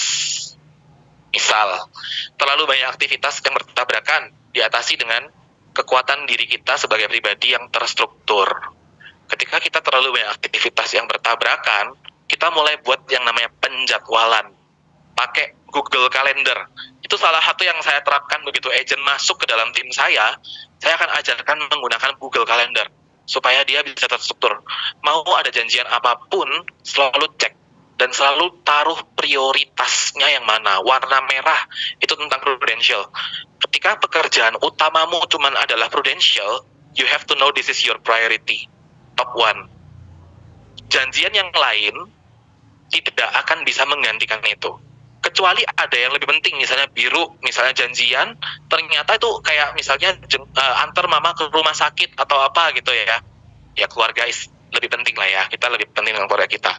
[SPEAKER 1] Misal, terlalu banyak aktivitas yang bertabrakan diatasi dengan kekuatan diri kita sebagai pribadi yang terstruktur. Ketika kita terlalu banyak aktivitas yang bertabrakan, kita mulai buat yang namanya penjadwalan. Pakai Google Calendar. Itu salah satu yang saya terapkan begitu agent masuk ke dalam tim saya akan ajarkan menggunakan Google Calendar supaya dia bisa terstruktur. Mau ada janjian apapun, selalu cek. dan selalu taruh prioritasnya yang mana. Warna merah itu tentang prudential. Ketika pekerjaan utamamu cuman adalah prudential, you have to know this is your priority, top one. Janjian yang lain tidak akan bisa menggantikan itu. Kecuali ada yang lebih penting, misalnya biru, misalnya janjian, ternyata itu kayak misalnya antar mama ke rumah sakit atau apa gitu ya. Ya keluarga lebih penting lah ya, kita lebih penting dengan keluarga kita.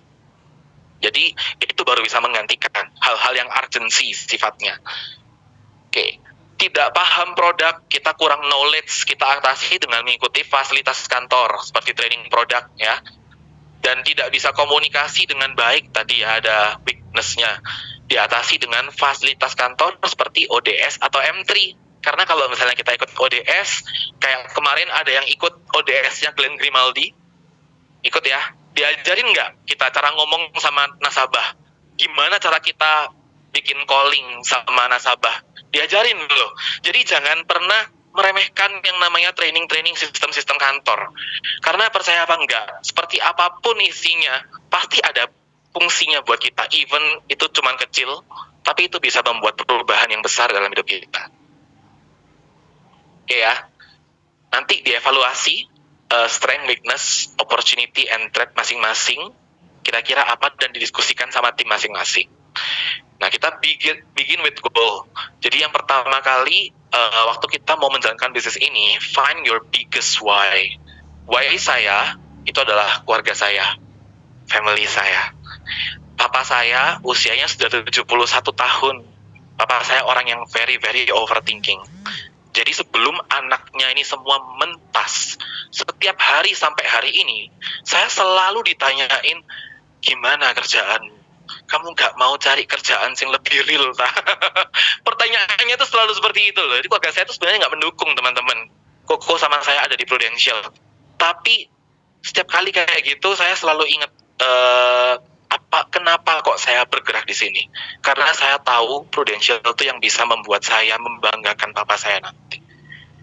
[SPEAKER 1] Jadi itu baru bisa menggantikan hal-hal yang urgency sifatnya. Oke. Tidak paham produk, kita kurang knowledge, kita atasi dengan mengikuti fasilitas kantor seperti training produk ya. Dan tidak bisa komunikasi dengan baik, tadi ada weakness-nya. Diatasi dengan fasilitas kantor seperti ODS atau M3. Karena kalau misalnya kita ikut ODS, kayak kemarin ada yang ikut ODS-nya Glenn Grimaldi, ikut ya, diajarin nggak kita cara ngomong sama nasabah? Gimana cara kita bikin calling sama nasabah? Diajarin loh. Jadi jangan pernah meremehkan yang namanya training-training sistem-sistem kantor. Karena percaya apa enggak, seperti apapun isinya, pasti ada fungsinya buat kita. Even itu cuma kecil, tapi itu bisa membuat perubahan yang besar dalam hidup kita. Oke ya. Nanti dievaluasi strength, weakness, opportunity, and threat masing-masing. Kira-kira apa dan didiskusikan sama tim masing-masing. Nah, kita begin with goal. Jadi yang pertama kali waktu kita mau menjalankan bisnis ini, find your biggest why. Why saya itu adalah keluarga saya, family saya. Papa saya usianya sudah 71 tahun. Papa saya orang yang very overthinking. Jadi sebelum anaknya ini semua mentas, setiap hari sampai hari ini, saya selalu ditanyain, gimana kerjaan? Kamu nggak mau cari kerjaan yang lebih real, tak? Pertanyaannya tuh selalu seperti itu loh. Jadi keluarga saya tuh sebenarnya nggak mendukung, teman-teman. Koko sama saya ada di Prudential. Tapi setiap kali kayak gitu, saya selalu ingat, kenapa kok saya bergerak di sini? Karena saya tahu Prudential itu yang bisa membuat saya membanggakan papa saya nanti.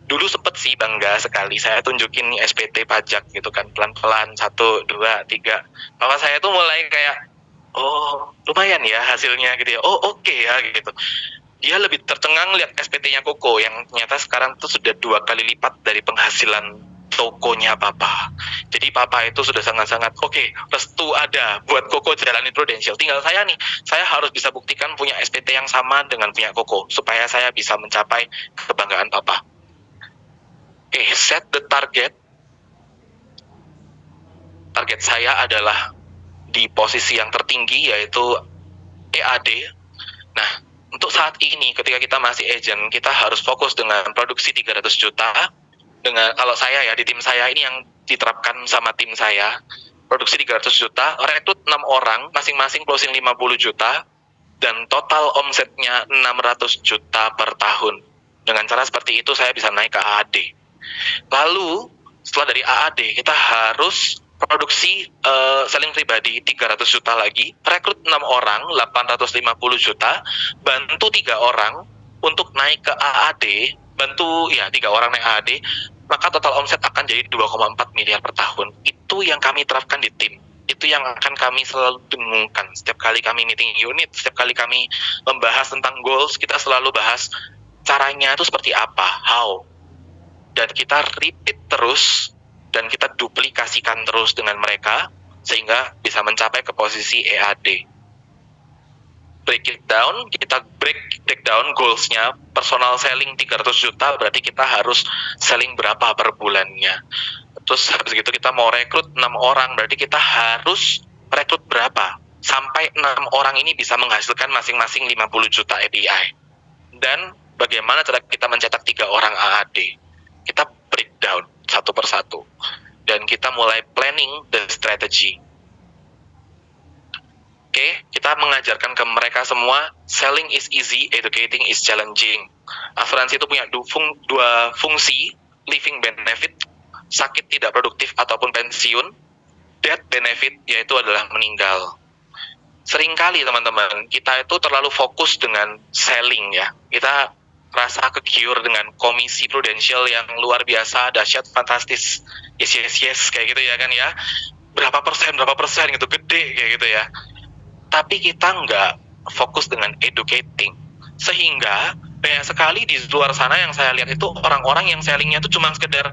[SPEAKER 1] Dulu sempet sih bangga sekali, saya tunjukin SPT pajak gitu kan, pelan-pelan, 1, 2, 3. Papa saya tuh mulai kayak, oh lumayan ya hasilnya gitu ya, oh oke ya gitu. Dia lebih tercengang lihat SPT-nya Koko yang ternyata sekarang tuh sudah 2 kali lipat dari penghasilan tokonya papa. Jadi papa itu sudah sangat-sangat oke, restu ada buat Koko jalanin Prudential. Tinggal saya nih, saya harus bisa buktikan punya SPT yang sama dengan punya Koko supaya saya bisa mencapai kebanggaan papa. Oke, set the target. Target saya adalah di posisi yang tertinggi yaitu EAD. Nah, untuk saat ini ketika kita masih agent, kita harus fokus dengan produksi 300 juta. Dengan kalau saya ya di tim saya ini yang diterapkan sama tim saya, produksi 300 juta, rekrut 6 orang, masing-masing closing 50 juta, dan total omsetnya 600 juta per tahun. Dengan cara seperti itu saya bisa naik ke AAD. Lalu setelah dari AAD kita harus produksi selling pribadi 300 juta lagi, rekrut 6 orang 850 juta, bantu 3 orang untuk naik ke AAD, bantu ya 3 orang naik AAD, maka total omset akan jadi 2,4 miliar per tahun. Itu yang kami terapkan di tim. Itu yang akan kami selalu dengungkan. Setiap kali kami meeting unit, setiap kali kami membahas tentang goals, kita selalu bahas caranya itu seperti apa, how. Dan kita repeat terus, dan kita duplikasikan terus dengan mereka, sehingga bisa mencapai ke posisi EAD. Break it down, kita break down goals-nya. Personal selling 300 juta, berarti kita harus selling berapa per bulannya. Terus habis itu kita mau rekrut 6 orang, berarti kita harus rekrut berapa? Sampai 6 orang ini bisa menghasilkan masing-masing 50 juta API. Dan bagaimana cara kita mencetak 3 orang AAD? Kita breakdown satu persatu. Dan kita mulai planning the strategy. Oke, kita mengajarkan ke mereka semua, selling is easy, educating is challenging. Asuransi itu punya 2 fungsi, living benefit, sakit tidak produktif ataupun pensiun, death benefit, yaitu adalah meninggal. Seringkali teman-teman, kita itu terlalu fokus dengan selling ya. Kita rasa ke-cure dengan komisi Prudential yang luar biasa, dahsyat, fantastis, yes, kayak gitu ya kan ya. Berapa persen gitu, gede kayak gitu ya. tapi kita nggak fokus dengan educating. Sehingga banyak sekali di luar sana yang saya lihat itu orang-orang yang sellingnya itu cuma sekedar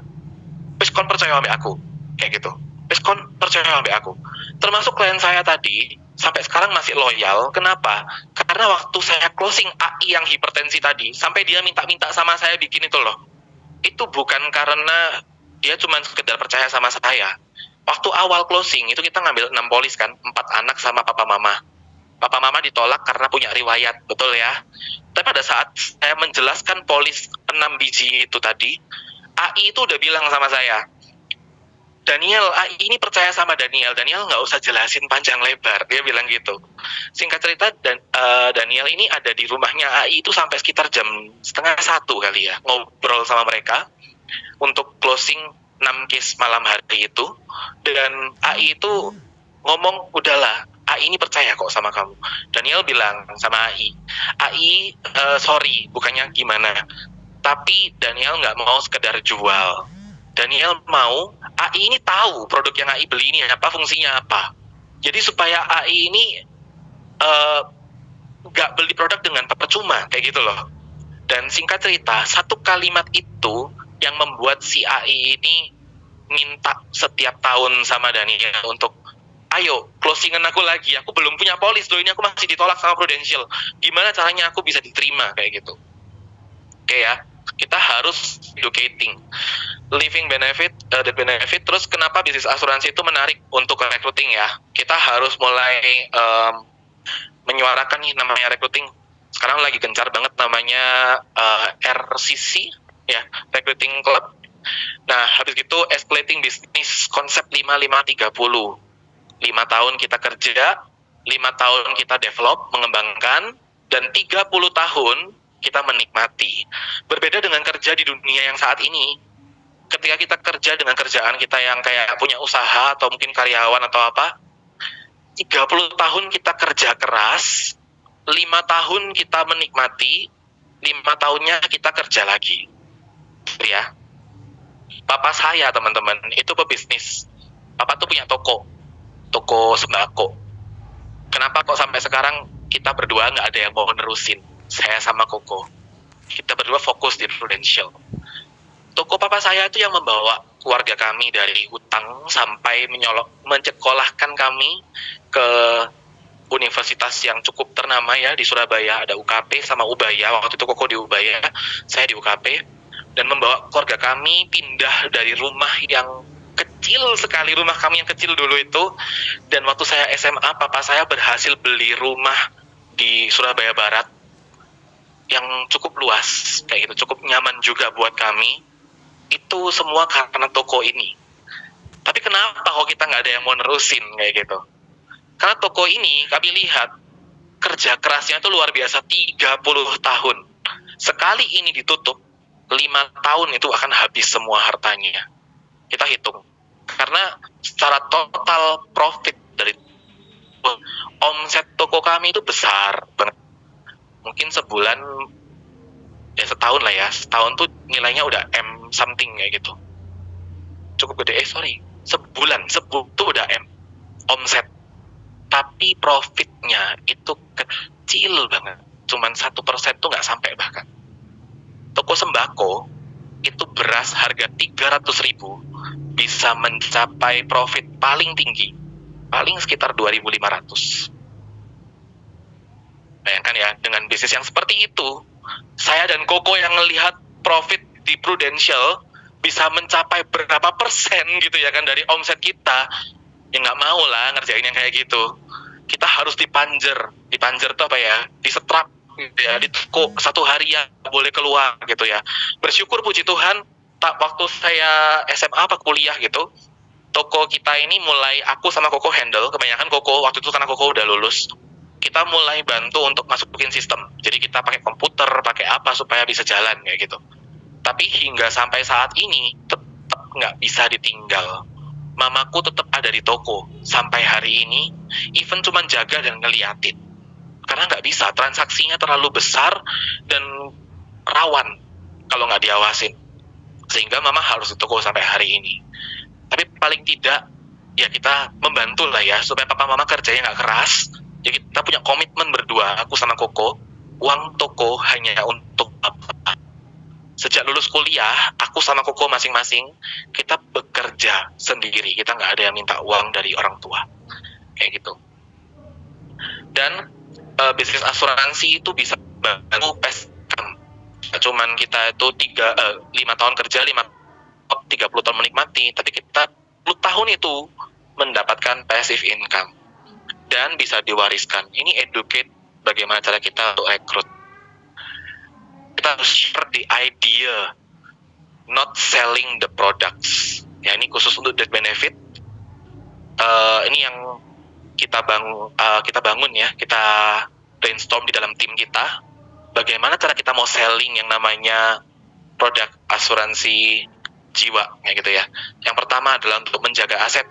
[SPEAKER 1] wis kon percaya sama aku, kayak gitu. Wis kon percaya sama aku. Termasuk klien saya tadi sampai sekarang masih loyal. Kenapa? Karena waktu saya closing AI yang hipertensi tadi, sampai dia minta-minta sama saya bikin itu loh. Itu bukan karena dia cuma sekedar percaya sama saya. Waktu awal closing itu kita ngambil 6 polis kan, 4 anak sama papa mama. Papa mama ditolak karena punya riwayat, betul ya. Tapi pada saat saya menjelaskan polis 6 biji itu tadi, AI itu udah bilang sama saya, Daniel, AI ini percaya sama Daniel nggak usah jelasin panjang lebar, dia bilang gitu. Singkat cerita, Daniel ini ada di rumahnya AI itu sampai sekitar jam 12:30 kali ya, ngobrol sama mereka untuk closing 6 case malam hari itu. Dan AI itu ngomong, udahlah, AI ini percaya kok sama kamu. Daniel bilang sama AI, sorry, bukannya gimana, tapi Daniel nggak mau sekedar jual. Daniel mau AI ini tahu produk yang AI beli ini apa, fungsinya apa. Jadi supaya AI ini nggak beli produk dengan percuma, kayak gitu loh. Dan singkat cerita, satu kalimat itu yang membuat si AI ini minta setiap tahun sama Daniel untuk, ayo closingan aku lagi, aku belum punya polis loh, ini aku masih ditolak sama Prudential, gimana caranya aku bisa diterima, kayak gitu. Oke ya, kita harus educating, living benefit, death benefit. Terus kenapa bisnis asuransi itu menarik untuk recruiting ya, kita harus mulai menyuarakan nih namanya recruiting. Sekarang lagi gencar banget namanya RCC ya, Recruiting Club. Nah, habis itu escalating bisnis, konsep 5-5-30. 5 tahun kita kerja, 5 tahun kita develop, mengembangkan, dan 30 tahun kita menikmati. Berbeda dengan kerja di dunia yang saat ini. Ketika kita kerja dengan kerjaan kita yang kayak punya usaha atau mungkin karyawan atau apa, 30 tahun kita kerja keras, 5 tahun kita menikmati, 5 tahunnya kita kerja lagi. Ya. Papa saya, teman-teman, itu pebisnis. Papa tuh punya toko sembako. Kenapa kok sampai sekarang kita berdua nggak ada yang mau nerusin? Saya sama Koko, kita berdua fokus di Prudential. Toko papa saya itu yang membawa keluarga kami dari hutang sampai menyekolahkan kami ke universitas yang cukup ternama ya di Surabaya. Ada UKP sama Ubaya. Waktu itu Koko di Ubaya, saya di UKP. Dan membawa keluarga kami pindah dari rumah yang kecil sekali, rumah kami yang kecil dulu itu. Dan waktu saya SMA, papa saya berhasil beli rumah di Surabaya Barat yang cukup luas, kayak gitu, cukup nyaman juga buat kami. Itu semua karena toko ini. Tapi kenapa kok kita nggak ada yang mau nerusin kayak gitu? Karena toko ini kami lihat kerja kerasnya itu luar biasa, 30 tahun. Sekali ini ditutup, 5 tahun itu akan habis semua hartanya. Kita hitung. Karena secara total profit dari omset toko kami itu besar banget. Mungkin sebulan, ya setahun lah ya, setahun tuh nilainya udah M something kayak gitu. Cukup gede, sebulan tuh udah M omset. Tapi profitnya itu kecil banget, cuman 1% tuh nggak sampai bahkan. Toko sembako itu beras harga 300.000 bisa mencapai profit paling tinggi, paling sekitar 2.500. Bayangkan ya, dengan bisnis yang seperti itu, saya dan Koko yang melihat profit di Prudential bisa mencapai berapa persen gitu ya kan dari omset kita, ya nggak mau lah ngerjain yang kayak gitu. Kita harus dipanjer itu apa ya, disetrap gitu ya, di toko 1 hari ya boleh keluar gitu ya. Bersyukur puji Tuhan, waktu saya SMA apa kuliah gitu, toko kita ini mulai aku sama Koko handle, kebanyakan Koko waktu itu karena Koko udah lulus, kita mulai bantu untuk masukin sistem. Jadi kita pakai komputer, pakai apa supaya bisa jalan kayak gitu. Tapi hingga sampai saat ini tetap nggak bisa ditinggal. Mamaku tetap ada di toko sampai hari ini, even cuma jaga dan ngeliatin. Karena nggak bisa, transaksinya terlalu besar dan rawan kalau nggak diawasin. Sehingga mama harus di toko sampai hari ini. Tapi paling tidak, ya kita membantu lah ya, supaya papa mama kerjanya nggak keras, Jadi kita punya komitmen berdua, aku sama Koko, uang toko hanya untuk apa? Sejak lulus kuliah, aku sama Koko masing-masing, kita bekerja sendiri. Kita nggak ada yang minta uang dari orang tua. Kayak gitu. Dan bisnis asuransi itu bisa bantu passion. Cuman kita itu 5 tahun kerja, 30 tahun menikmati, tapi kita 10 tahun itu mendapatkan passive income. Dan bisa diwariskan. Ini educate bagaimana cara kita untuk rekrut. Kita harus share the idea, not selling the products. Ya, ini khusus untuk death benefit. Ini yang kita bangun ya, kita brainstorm di dalam tim kita. Bagaimana cara kita mau selling yang namanya produk asuransi jiwa, kayak gitu ya. Yang pertama adalah untuk menjaga aset.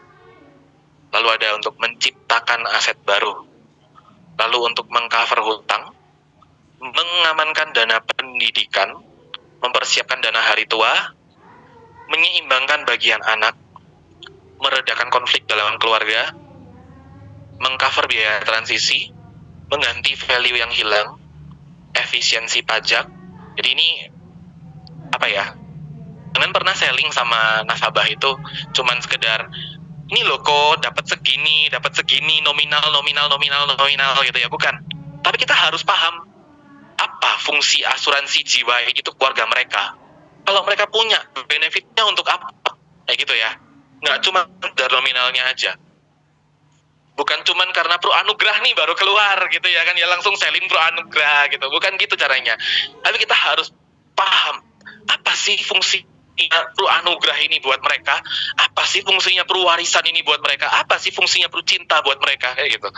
[SPEAKER 1] Lalu ada untuk menciptakan aset baru. Lalu untuk mengcover hutang, mengamankan dana pendidikan, mempersiapkan dana hari tua, menyeimbangkan bagian anak, meredakan konflik dalam keluarga, mengcover biaya transisi, mengganti value yang hilang, efisiensi pajak. Jadi ini apa ya? Kalian pernah selling sama nasabah itu cuman sekedar ini loh kok dapat segini nominal gitu ya, bukan. Tapi kita harus paham apa fungsi asuransi jiwa itu keluarga mereka. Kalau mereka punya benefitnya untuk apa? Kayak gitu ya. Nggak cuma dari nominalnya aja. Bukan cuman karena pro anugerah nih baru keluar gitu ya kan, ya langsung selling pro anugerah gitu. Bukan gitu caranya. Tapi kita harus paham apa sih fungsi pro anugerah ini buat mereka, apa sih fungsinya pro warisan ini buat mereka, apa sih fungsinya pro cinta buat mereka, kayak gitu.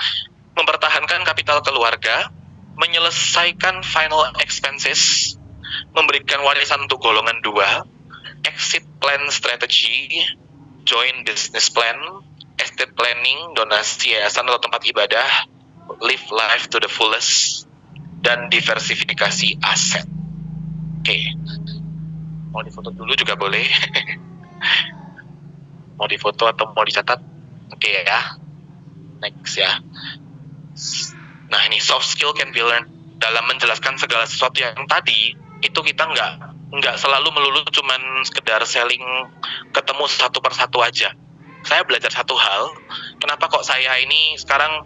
[SPEAKER 1] Mempertahankan kapital keluarga, menyelesaikan final expenses, memberikan warisan untuk golongan 2, exit plan strategy, joint business plan, estate planning, donasi yayasan atau tempat ibadah, live life to the fullest, dan diversifikasi aset. Oke. Mau difoto dulu juga boleh. Mau difoto atau mau dicatat? Oke ya. Next ya. Nah ini soft skill can be learned. Dalam menjelaskan segala sesuatu yang tadi, itu kita nggak selalu melulu cuman sekedar selling ketemu satu persatu aja. Saya belajar satu hal, kenapa kok saya ini sekarang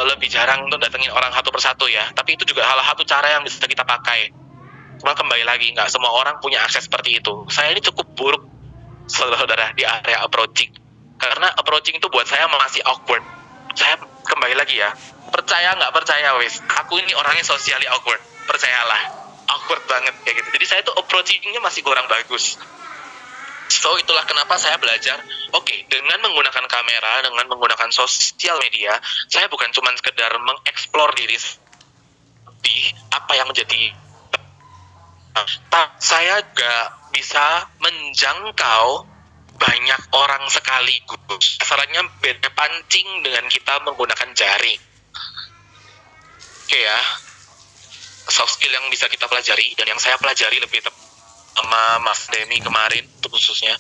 [SPEAKER 1] lebih jarang untuk datengin orang satu persatu ya. Tapi itu juga salah satu cara yang bisa kita pakai. Cuma kembali lagi, nggak semua orang punya akses seperti itu. Saya ini cukup buruk, saudara-saudara, di area approaching. Karena approaching itu buat saya masih awkward. Saya kembali lagi ya, percaya nggak percaya wis, aku ini orangnya socially awkward. Percayalah, awkward banget kayak gitu. Jadi saya tuh approachingnya masih kurang bagus. So itulah kenapa saya belajar, oke, dengan menggunakan kamera, dengan menggunakan sosial media, saya bukan cuma sekedar mengeksplor diri lebih apa yang menjadi, saya juga bisa menjangkau banyak orang sekaligus. Sarannya beda pancing dengan kita menggunakan jaring. Oke ya, soft skill yang bisa kita pelajari dan yang saya pelajari lebih sama Mas Demi kemarin itu khususnya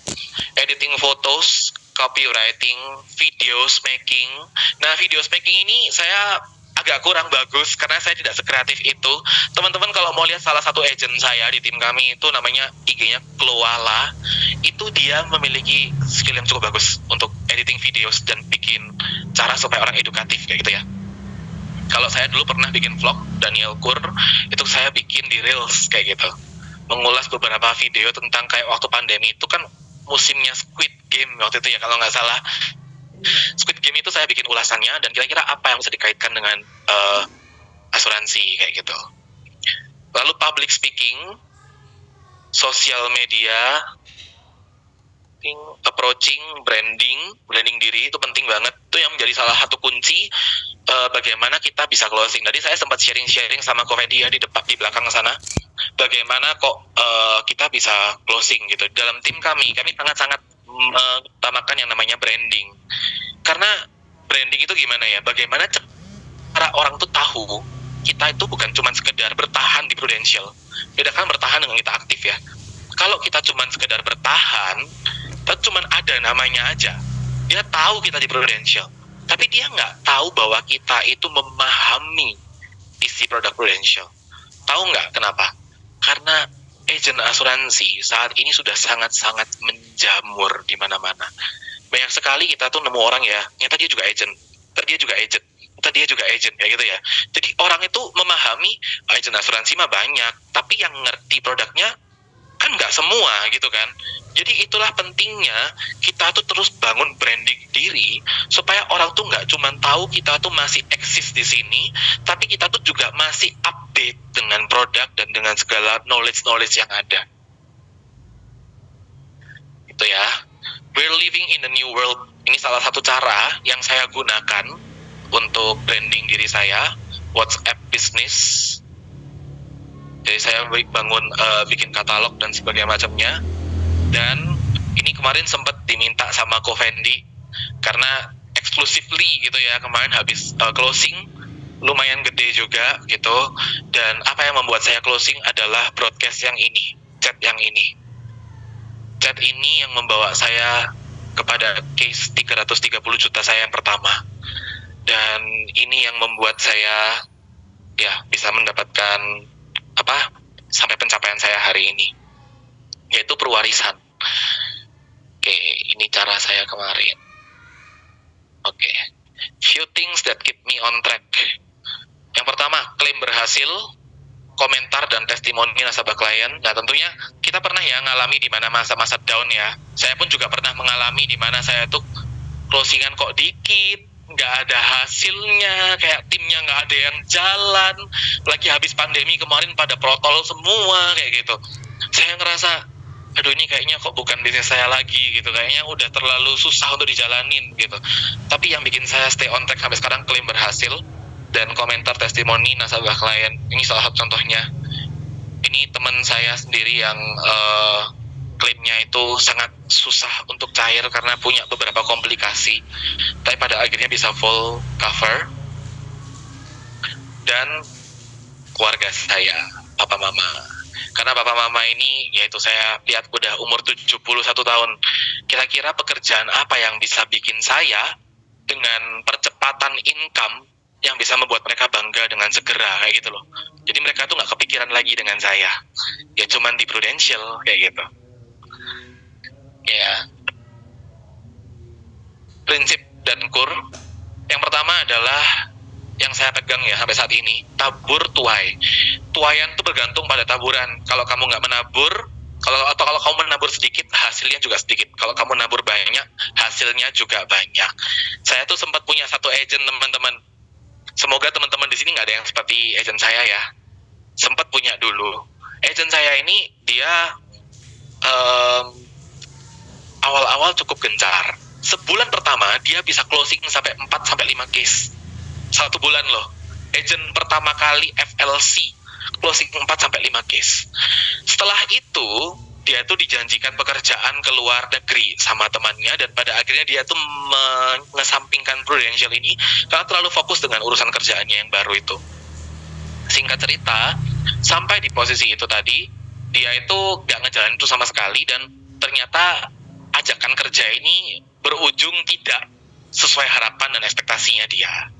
[SPEAKER 1] editing photos, copywriting, videos making. Nah videos making ini saya agak kurang bagus karena saya tidak sekreatif itu. Teman-teman kalau mau lihat salah satu agent saya di tim kami itu namanya IG-nya Kloala, itu dia memiliki skill yang cukup bagus untuk editing videos dan bikin cara supaya orang edukatif kayak gitu ya. Kalau saya dulu pernah bikin vlog Daniel Kur, itu saya bikin di Reels kayak gitu, mengulas beberapa video tentang kayak waktu pandemi itu kan musimnya Squid Game waktu itu ya kalau nggak salah. Squid Game itu saya bikin ulasannya dan kira-kira apa yang bisa dikaitkan dengan asuransi kayak gitu. Lalu public speaking, sosial media, approaching, branding diri itu penting banget. Itu yang menjadi salah satu kunci bagaimana kita bisa closing. Tadi saya sempat sharing sama Kovedia di belakang sana. Bagaimana kok kita bisa closing gitu. Dalam tim kami sangat-sangat mengutamakan yang namanya branding. Karena branding itu gimana ya? Bagaimana cara orang tuh tahu kita itu bukan cuma sekedar bertahan di Prudential. Bedakan bertahan dengan kita aktif ya. Kalau kita cuma sekedar bertahan, kita cuma ada namanya aja. Dia tahu kita di Prudential. tapi dia nggak tahu bahwa kita itu memahami isi produk Prudential. Tahu nggak kenapa? Karena agen asuransi saat ini sudah sangat-sangat menjamur di mana-mana. Banyak sekali kita tuh nemu orang ya, ternyata dia juga agent, ternyata dia juga agent, ternyata dia juga agent, kayak gitu ya. Jadi orang itu memahami agen asuransi mah banyak, tapi yang ngerti produknya kan nggak semua gitu kan. Jadi itulah pentingnya kita tuh terus bangun branding diri supaya orang tuh nggak cuma tahu kita tuh masih eksis di sini, tapi kita tuh juga masih update dengan produk dan dengan segala knowledge yang ada. Itu ya. We're living in the new world. Ini salah satu cara yang saya gunakan untuk branding diri saya, WhatsApp Business. Jadi saya bikin katalog dan sebagainya macamnya. Dan ini kemarin sempat diminta sama Ko Fendi karena exclusively gitu ya, kemarin habis closing lumayan gede juga gitu. Dan apa yang membuat saya closing adalah broadcast yang ini, chat yang ini. Chat ini yang membawa saya kepada case 330 juta saya yang pertama. Dan ini yang membuat saya ya bisa mendapatkan sampai pencapaian saya hari ini, yaitu perwarisan. Oke, ini cara saya kemarin. Oke, few things that keep me on track. Yang pertama, klaim berhasil, komentar dan testimoni nasabah klien. Nah, tentunya kita pernah ya ngalami di mana masa-masa down ya. Saya pun juga pernah mengalami di mana saya tuh closingan kok dikit, nggak ada hasilnya, kayak timnya nggak ada yang jalan. Lagi habis pandemi kemarin pada protol semua kayak gitu. Saya ngerasa, aduh ini kayaknya kok bukan bisnis saya lagi gitu. Kayaknya udah terlalu susah untuk dijalanin gitu. Tapi yang bikin saya stay on track sampai sekarang klaim berhasil dan komentar testimoni nasabah klien. Ini salah satu contohnya. Ini teman saya sendiri yang klaimnya itu sangat susah untuk cair karena punya beberapa komplikasi, tapi pada akhirnya bisa full cover. Dan keluarga saya, papa mama. Karena papa mama ini, yaitu saya lihat udah umur 71 tahun. Kira-kira pekerjaan apa yang bisa bikin saya dengan percepatan income yang bisa membuat mereka bangga dengan segera kayak gitu loh. Jadi mereka tuh nggak kepikiran lagi dengan saya. Ya cuman di Prudential kayak gitu. Ya. Prinsip dan kur. Yang pertama adalah yang saya pegang ya sampai saat ini, tabur tuai. Tuaian tuh bergantung pada taburan. Kalau kamu nggak menabur, kalau kamu menabur sedikit, hasilnya juga sedikit. Kalau kamu menabur banyak, hasilnya juga banyak. Saya tuh sempat punya satu agent, teman-teman. Semoga teman-teman di sini nggak ada yang seperti agent saya ya. Sempat punya dulu. Agent saya ini dia awal-awal cukup gencar. Sebulan pertama dia bisa closing sampai 4-5 case. 1 bulan loh. Agent pertama kali FLC closing 4-5 case. Setelah itu dia tuh dijanjikan pekerjaan ke luar negeri sama temannya, dan pada akhirnya dia tuh mengesampingkan Prudential ini karena terlalu fokus dengan urusan kerjaannya yang baru itu. Singkat cerita, sampai di posisi itu tadi, dia itu gak ngejalanin itu sama sekali, dan ternyata ajakan kerja ini berujung tidak sesuai harapan dan ekspektasinya dia.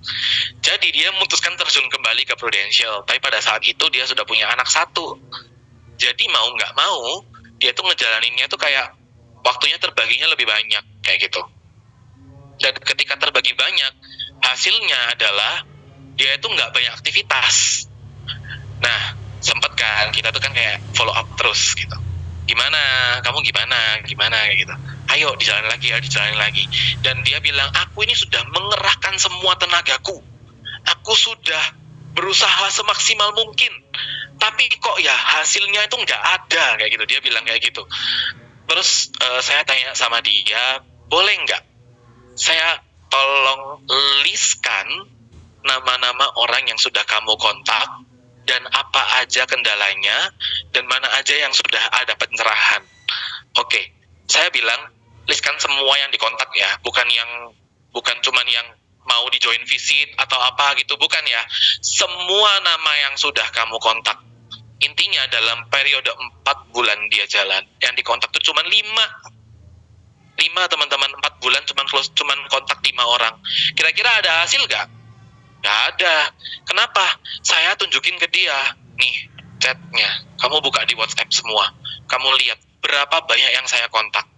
[SPEAKER 1] Jadi dia memutuskan terjun kembali ke Prudential, tapi pada saat itu dia sudah punya anak 1. Jadi mau nggak mau, dia tuh ngejalaninnya tuh kayak waktunya terbaginya lebih banyak, kayak gitu. Dan ketika terbagi banyak, hasilnya adalah dia itu nggak banyak aktivitas. Nah, sempet kan, kita tuh kan kayak follow up terus gitu. Gimana, kamu gimana kayak gitu. Ayo dijalanin lagi ya, dijalanin lagi. Dan dia bilang, aku ini sudah mengerahkan semua tenagaku. Aku sudah berusaha semaksimal mungkin. Tapi kok ya hasilnya itu nggak ada kayak gitu. Dia bilang kayak gitu. Terus saya tanya sama dia, boleh nggak saya tolong listkan nama-nama orang yang sudah kamu kontak dan apa aja kendalanya dan mana aja yang sudah ada pencerahan. Oke, saya bilang listkan semua yang dikontak ya, bukan cuman yang mau di join visit atau apa gitu, bukan ya. Semua nama yang sudah kamu kontak. Intinya dalam periode 4 bulan dia jalan, yang dikontak tuh cuma 5. 5 teman-teman, 4 bulan cuman kontak 5 orang. Kira-kira ada hasil nggak? Nggak ada. Kenapa? Saya tunjukin ke dia, nih chatnya, kamu buka di WhatsApp semua, kamu lihat berapa banyak yang saya kontak,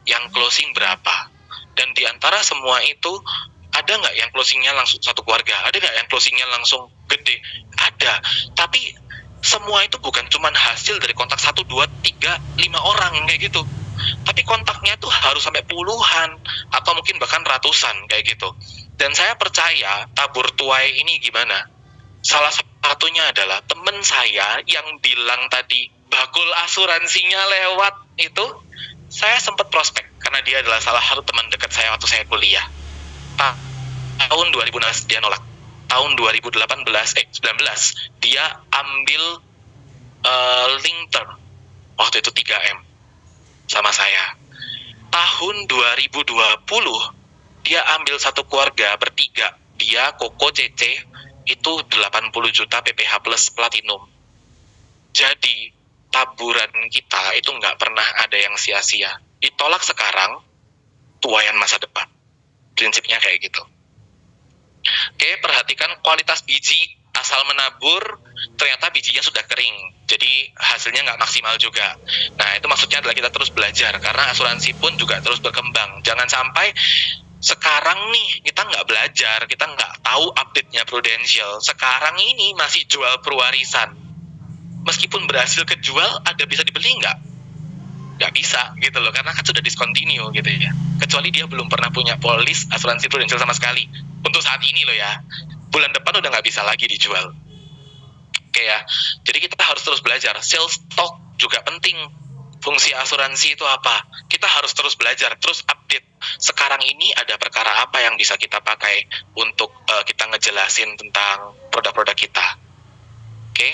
[SPEAKER 1] yang closing berapa, dan di antara semua itu ada nggak yang closingnya langsung satu keluarga, ada nggak yang closingnya langsung gede, ada. Tapi semua itu bukan cuman hasil dari kontak 1, 2, 3, 5 orang kayak gitu, tapi kontaknya tuh harus sampai puluhan atau mungkin bahkan ratusan kayak gitu. Dan saya percaya tabur tuai ini gimana? Salah satunya adalah teman saya yang bilang tadi bakul asuransinya lewat itu, saya sempat prospek karena dia adalah salah satu teman dekat saya waktu saya kuliah. Tahun 2016 dia nolak. Tahun 2019 dia ambil link term. Waktu itu 3M sama saya. Tahun 2020 dia ambil satu keluarga bertiga. Dia, Koko, Cece, itu 80 juta PPH plus platinum. Jadi taburan kita itu nggak pernah ada yang sia-sia. Ditolak sekarang, tuayan masa depan. Prinsipnya kayak gitu. Oke, perhatikan kualitas biji. Asal menabur, ternyata bijinya sudah kering. Jadi hasilnya nggak maksimal juga. Nah, itu maksudnya adalah kita terus belajar. Karena asuransi pun juga terus berkembang. Jangan sampai sekarang nih kita nggak belajar, kita nggak tahu update-nya Prudential. Sekarang ini masih jual perwarisan. Meskipun berhasil kejual, ada bisa dibeli nggak? Nggak bisa gitu loh, karena kan sudah discontinue gitu ya. Kecuali dia belum pernah punya polis asuransi Prudential sama sekali. Untuk saat ini loh ya. Bulan depan udah nggak bisa lagi dijual. Oke ya, jadi kita harus terus belajar. Sales stock juga penting. Fungsi asuransi itu apa? Kita harus terus belajar, terus update. Sekarang ini ada perkara apa yang bisa kita pakai untuk kita ngejelasin tentang produk-produk kita. Oke,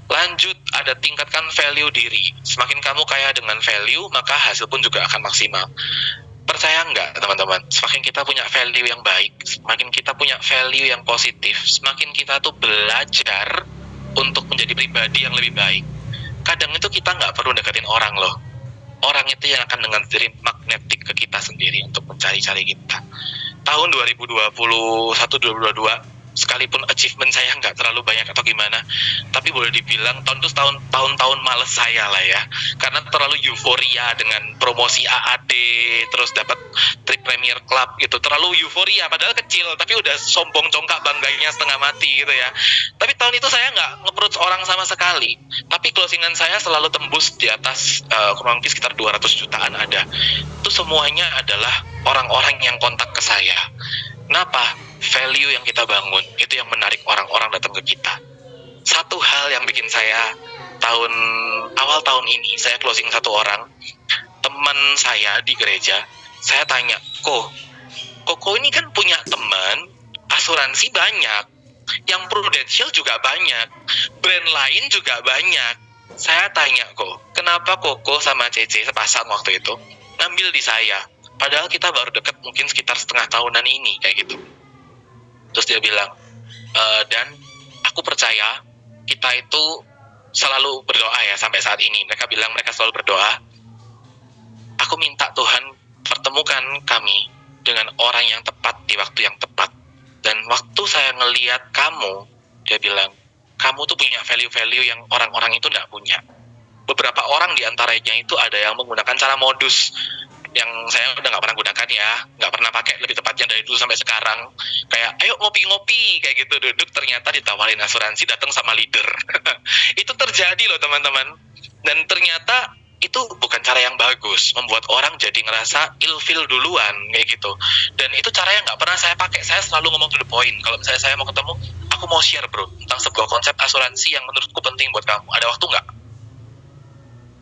[SPEAKER 1] lanjut, ada tingkatkan value diri. Semakin kamu kaya dengan value, maka hasil pun juga akan maksimal. Percaya nggak teman-teman, semakin kita punya value yang baik, semakin kita punya value yang positif, semakin kita tuh belajar untuk menjadi pribadi yang lebih baik. Kadang itu kita nggak perlu deketin orang loh. Orang itu yang akan dengan diri magnetik ke kita sendiri untuk mencari-cari kita. Tahun 2021-2022, sekalipun achievement saya nggak terlalu banyak atau gimana, tapi boleh dibilang tahun itu tahun males saya lah ya, karena terlalu euforia dengan promosi AAD, terus dapat trip Premier Club gitu, terlalu euforia, padahal kecil, tapi udah sombong congkak bangganya setengah mati gitu ya. Tapi tahun itu saya nggak nge-approach orang sama sekali, tapi closingan saya selalu tembus di atas kurang lebih sekitar 200 jutaan ada. Itu semuanya adalah orang-orang yang kontak ke saya. Kenapa? Value yang kita bangun itu yang menarik orang-orang datang ke kita. Satu hal yang bikin saya awal tahun ini saya closing satu orang, teman saya di gereja. Saya tanya, Koko ini kan punya teman asuransi banyak, yang Prudential juga banyak, brand lain juga banyak. Saya tanya, kenapa Koko sama Cece sepasang waktu itu ngambil di saya, padahal kita baru deket mungkin sekitar setengah tahunan ini kayak gitu. Terus dia bilang, dan aku percaya kita itu selalu berdoa ya sampai saat ini. Mereka bilang mereka selalu berdoa. Aku minta Tuhan pertemukan kami dengan orang yang tepat di waktu yang tepat. Dan waktu saya ngelihat kamu, dia bilang, kamu tuh punya value-value yang orang-orang itu nggak punya. Beberapa orang di antaranya itu ada yang menggunakan cara modus yang saya udah nggak pernah gunakan ya, nggak pernah pakai, lebih tepatnya dari dulu sampai sekarang. Kayak ayo ngopi-ngopi kayak gitu, duduk ternyata ditawarin asuransi, datang sama leader. Itu terjadi loh teman-teman, dan ternyata itu bukan cara yang bagus, membuat orang jadi ngerasa ilfil duluan kayak gitu. Dan itu cara yang nggak pernah saya pakai. Saya selalu ngomong to the point. Kalau misalnya saya mau ketemu, aku mau share bro tentang sebuah konsep asuransi yang menurutku penting buat kamu, ada waktu nggak?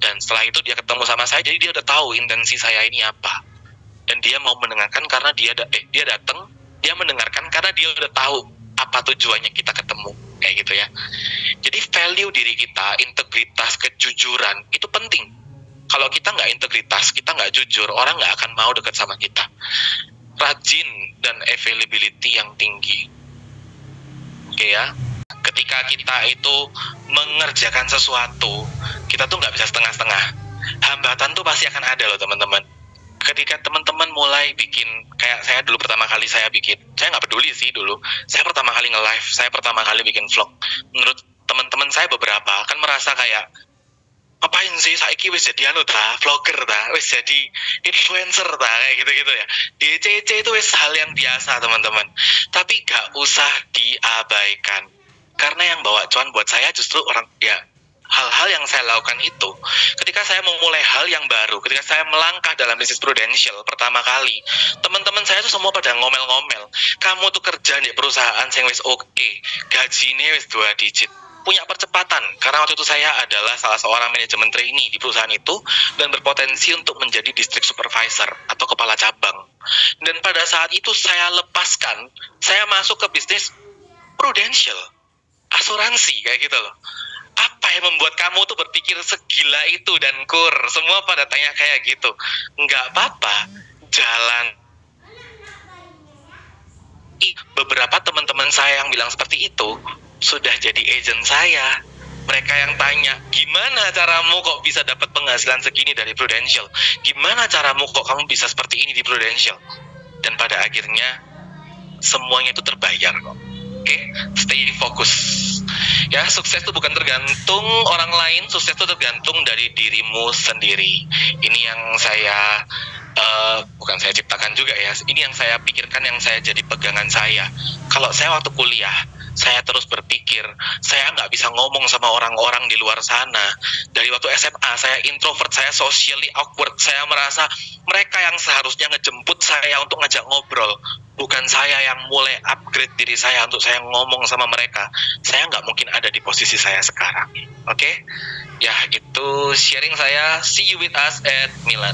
[SPEAKER 1] Dan setelah itu dia ketemu sama saya, jadi dia udah tahu intensi saya ini apa. Dan dia mau mendengarkan karena dia datang, dia mendengarkan karena dia udah tahu apa tujuannya kita ketemu, kayak gitu ya. Jadi value diri kita, integritas, kejujuran, itu penting. Kalau kita nggak integritas, kita nggak jujur, orang nggak akan mau dekat sama kita. Rajin dan availability yang tinggi. Oke ya. Ketika kita itu mengerjakan sesuatu, kita tuh nggak bisa setengah-setengah. Hambatan tuh pasti akan ada loh teman-teman. ketika teman-teman mulai bikin, kayak saya dulu pertama kali saya bikin, saya nggak peduli sih dulu, saya pertama kali nge-live, saya pertama kali bikin vlog, menurut teman-teman saya beberapa kan merasa kayak, ngapain sih saiki wis jadi vlogger wis jadi influencer kayak gitu-gitu ya. Di ECC itu wis hal yang biasa teman-teman. Tapi gak usah diabaikan. Karena yang bawa cuan buat saya justru orang ya, hal-hal yang saya lakukan itu ketika saya memulai hal yang baru, ketika saya melangkah dalam bisnis Prudential pertama kali, teman-teman saya tuh semua pada ngomel-ngomel, kamu tuh kerja di perusahaan yang wis oke, gajinya wis 2 digit, punya percepatan, karena waktu itu saya adalah salah seorang manajemen trainee di perusahaan itu dan berpotensi untuk menjadi district supervisor atau kepala cabang. Dan pada saat itu saya lepaskan, saya masuk ke bisnis Prudential, asuransi kayak gitu loh. Apa yang membuat kamu tuh berpikir segila itu dan kur? Semua pada tanya kayak gitu. Nggak apa-apa, jalan. Beberapa teman-teman saya yang bilang seperti itu sudah jadi agent saya. Mereka yang tanya, gimana caramu kok bisa dapat penghasilan segini dari Prudential? Gimana caramu kok kamu bisa seperti ini di Prudential? Dan pada akhirnya semuanya itu terbayar kok. Oke, stay fokus. Ya, sukses itu bukan tergantung orang lain, sukses itu tergantung dari dirimu sendiri. Ini yang saya bukan saya ciptakan juga ya. Ini yang saya pikirkan, yang saya jadi pegangan saya. Kalau saya waktu kuliah, saya terus berpikir, saya nggak bisa ngomong sama orang-orang di luar sana. Dari waktu SMA, saya introvert, saya socially awkward. Saya merasa mereka yang seharusnya ngejemput saya untuk ngajak ngobrol. Bukan saya yang mulai upgrade diri saya untuk saya ngomong sama mereka. Saya nggak mungkin ada di posisi saya sekarang. Oke? Ya, itu sharing saya. See you with us at Milan.